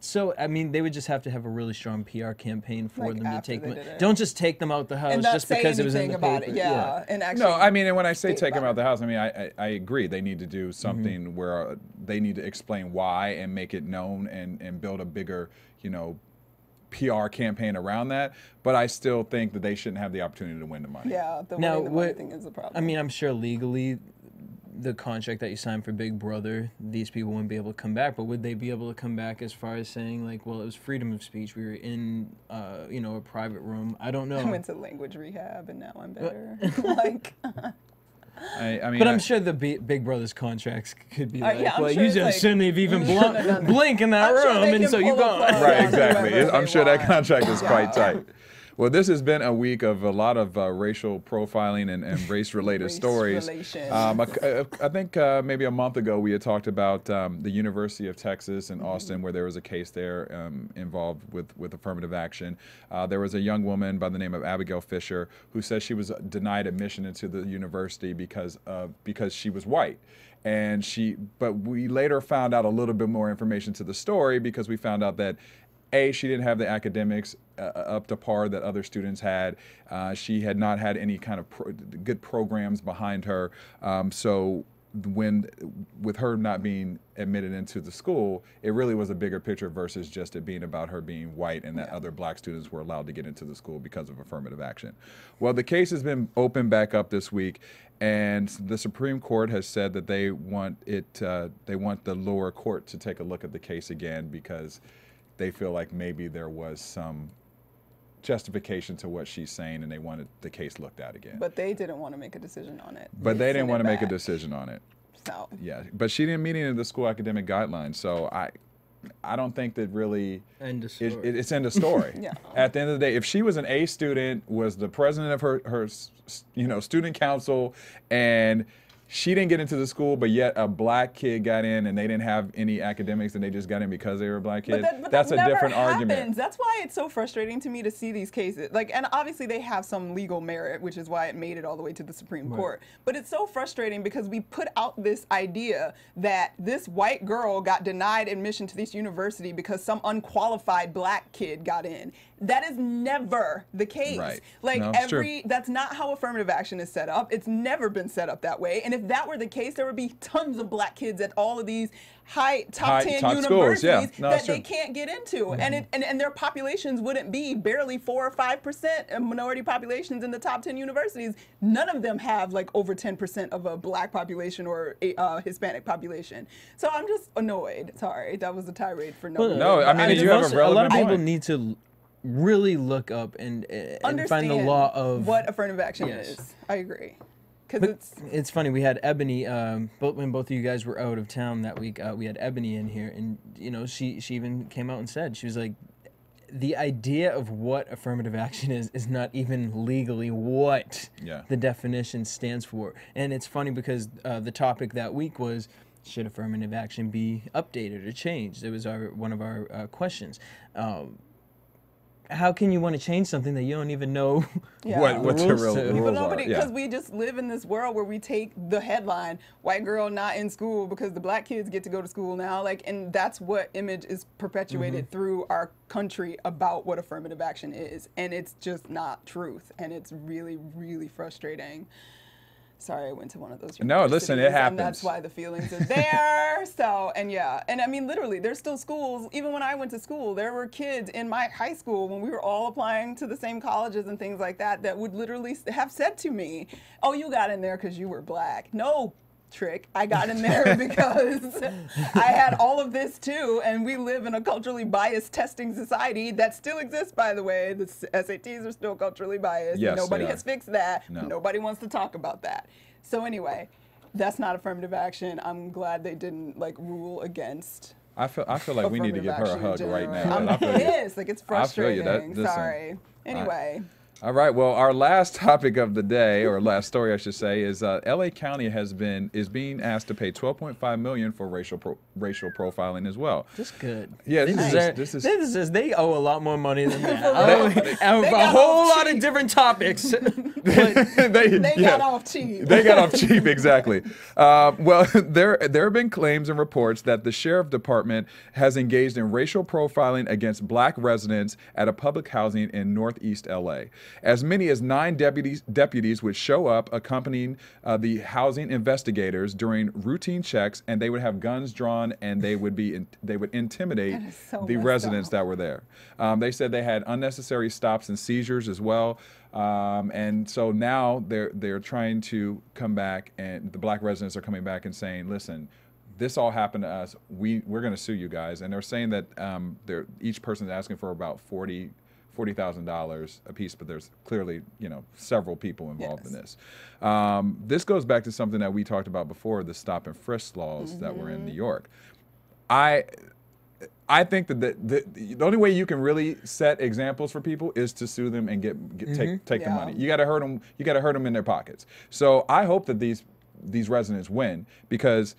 So, I mean, they would just have to have a really strong PR campaign for them to take them. Don't just take them out the house just because it was in the paper. And actually, no, I mean, and when I say take them out the house, I mean, I agree. They need to do something where they need to explain why and make it known and build a bigger, you know, PR campaign around that. But I still think that they shouldn't have the opportunity to win the money. Yeah, the winning the money thing is a problem. I mean, I'm sure legally the contract that you signed for Big Brother, these people wouldn't be able to come back. But would they be able to come back as far as saying like, well, it was freedom of speech. We were in, you know, a private room. I don't know. I went to language rehab and now I'm better. Like. I mean, But I'm sure the Big Brother's contracts could be like, yeah, I'm well, sure you it's just like, shouldn't have even you shouldn't have done that. blink in that I'm sure room, they and can so you pull a gone. plug. right, Yeah, exactly. whoever I'm they sure that want. contract is quite Yeah. tight. Well, this has been a week of a lot of racial profiling and race-related Race stories. relations. I think maybe a month ago we had talked about the University of Texas in Austin, where there was a case there involved with affirmative action. There was a young woman by the name of Abigail Fisher who said she was denied admission into the university because she was white. But we later found out a little bit more information to the story because we found out that she didn't have the academics up to par that other students had. She had not had any kind of good programs behind her. So with her not being admitted into the school, it really was a bigger picture versus just it being about her being white and that other black students were allowed to get into the school because of affirmative action. Well, the case has been opened back up this week, and the Supreme Court has said that they want the lower court to take a look at the case again because they feel like maybe there was some justification to what she's saying and they wanted the case looked at again. But they didn't want to make a decision on it. But they didn't sent want it to make a back. decision on it. So. Yeah, but she didn't meet any of the school academic guidelines, so I don't think that really End of story. it's end of story. Yeah. At the end of the day, if she was an A student, was the president of her student council, and she didn't get into the school, but yet a black kid got in and they didn't have any academics and they just got in because they were a black kid, But that's a that never different argument. happens. That's why it's so frustrating to me to see these cases. Like, and obviously they have some legal merit, which is why it made it all the way to the Supreme Court. But it's so frustrating because we put out this idea that this white girl got denied admission to this university because some unqualified black kid got in. That is never the case. Right. Like No, it's true. that's not how affirmative action is set up. It's never been set up that way. And if that were the case, there would be tons of black kids at all of these top 10 top universities schools, yeah. No, that it's they true. can't get into. And their populations wouldn't be barely 4 or 5% minority populations in the top 10 universities. None of them have like over 10% of a black population or a Hispanic population. So I'm just annoyed. Sorry, that was a tirade for no reason. No, I mean, you have a a lot relevant of people point. need to really look up and find Understand the law of what affirmative action Yes. is. I agree. Because But it's funny. We had Ebony. When both of you guys were out of town that week, we had Ebony in here, and you know, she even came out and said, she was like, the idea of what affirmative action is not even legally what the definition stands for. And it's funny because the topic that week was, should affirmative action be updated or changed? It was one of our questions. How can you want to change something that you don't even know what the rules real to? rules But are? nobody, Yeah. because we just live in this world where we take the headline, white girl not in school because the black kids get to go to school now. Like, and that's what image is perpetuated through our country about what affirmative action is. And it's just not truth. And it's really, really frustrating. Sorry, I went to one of those. No, listen, it universities, happens. And that's why the feelings are there. So, and yeah. And I mean, literally, there's still schools. Even when I went to school, there were kids in my high school when we were all applying to the same colleges and things like that that would literally have said to me, oh, you got in there because you were black. No, trick. I got in there because I had all of this too, and we live in a culturally biased testing society that still exists, by the way. The SATs are still culturally biased. Yes, Nobody they are. has fixed that. No. Nobody wants to talk about that. So anyway, that's not affirmative action. I'm glad they didn't like rule against. I feel like we need to give her a hug right now. I'm I feel you. pissed. Like, it's I feel you. frustrating. Listen, Sorry. Anyway. All right. Well, our last topic of the day, or last story, I should say, is L.A. County is being asked to pay $12.5 million for racial profiling as well. Just good. Yeah, This is they owe a lot more money than that. They a got whole off lot of cheap. different topics. They got off cheap. They got off cheap, exactly. Well, there have been claims and reports that the sheriff department has engaged in racial profiling against black residents at a public housing in Northeast LA. As many as 9 deputies would show up accompanying the housing investigators during routine checks, and they would have guns drawn, and they would intimidate That is so the messed residents up. that were there. They said they had unnecessary stops and seizures as well. And so now they're trying to come back, and the black residents are coming back and saying, listen, this all happened to us. We're going to sue you guys. And they're saying that each person is asking for about $40,000 a piece, but there's clearly, several people involved in this. This goes back to something that we talked about before, the stop and frisk laws that were in New York. I think that the only way you can really set examples for people is to sue them and take the money. You got to hurt them. You got to hurt them in their pockets. So I hope that these residents win, because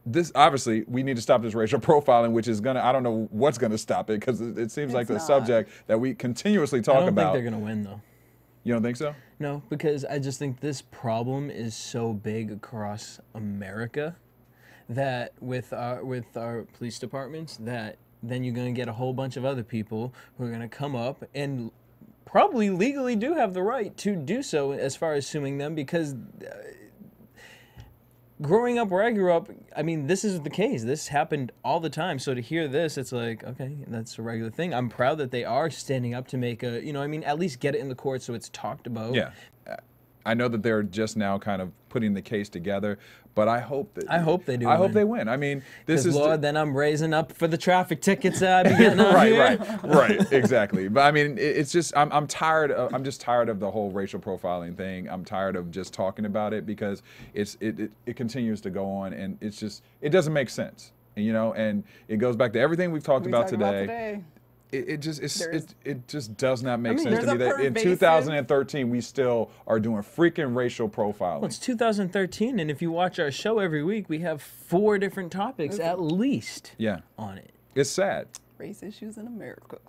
this, obviously, we need to stop this racial profiling, which is I don't know what's gonna stop it, because it seems like the subject that we continuously talk about. I don't think they're gonna win, though. You don't think so? No, because I just think this problem is so big across America that with our police departments, that then you're gonna get a whole bunch of other people who are gonna come up and probably legally do have the right to do so as far as suing them, because growing up where I grew up, I mean, this is the case. This happened all the time. So to hear this, it's like, okay, that's a regular thing. I'm proud that they are standing up to make at least get it in the court so it's talked about. Yeah. I know that they're just now kind of putting the case together, but I hope they do. I hope they win. I mean, this is Lord, then I'm raising up for the traffic tickets I'd be getting out here. Right, exactly. But I mean, it's just I'm tired. I'm just tired of the whole racial profiling thing. I'm tired of just talking about it, because it continues to go on, and it doesn't make sense. And it goes back to everything we've talked about today. It just does not make sense to me that in 2013 we still are doing freaking racial profiling. Well, it's 2013, and if you watch our show every week, we have 4 different topics at least on it. It's sad. Race issues in America.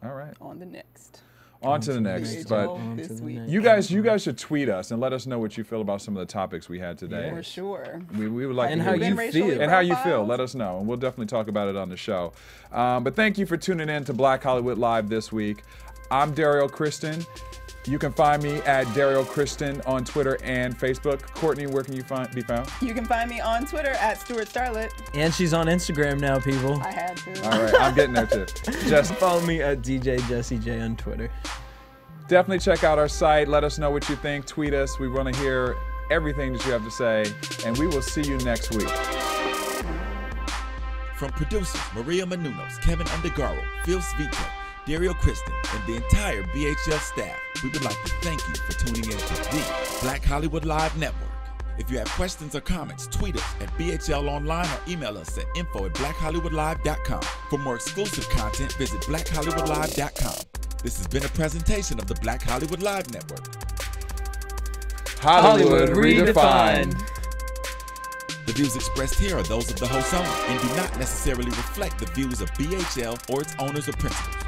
All right. On the next. On to the next. But this week. you guys should tweet us and let us know what you feel about some of the topics we had today. For sure. We would like and to how hear you feel. And how you feel. Let us know, and we'll definitely talk about it on the show. But thank you for tuning in to Black Hollywood Live this week. I'm Daryl Kristen. You can find me at Daryl Kristen on Twitter and Facebook. Courtney, where can you be found? You can find me on Twitter at Stuart Starlet. And she's on Instagram now, people. I had to. All right, I'm getting there too. Just follow me at DJ Jesse J on Twitter. Definitely check out our site. Let us know what you think. Tweet us. We want to hear everything that you have to say. And we will see you next week. From producers Maria Menounos, Kevin Undergaro, Phil Svito, Dario Kristen, and the entire BHL staff, we would like to thank you for tuning in to the Black Hollywood Live Network. If you have questions or comments, tweet us at BHL Online or email us at info@blackhollywoodlive.com. For more exclusive content, visit blackhollywoodlive.com. This has been a presentation of the Black Hollywood Live Network. Hollywood redefined. The views expressed here are those of the host only and do not necessarily reflect the views of BHL or its owners or principals.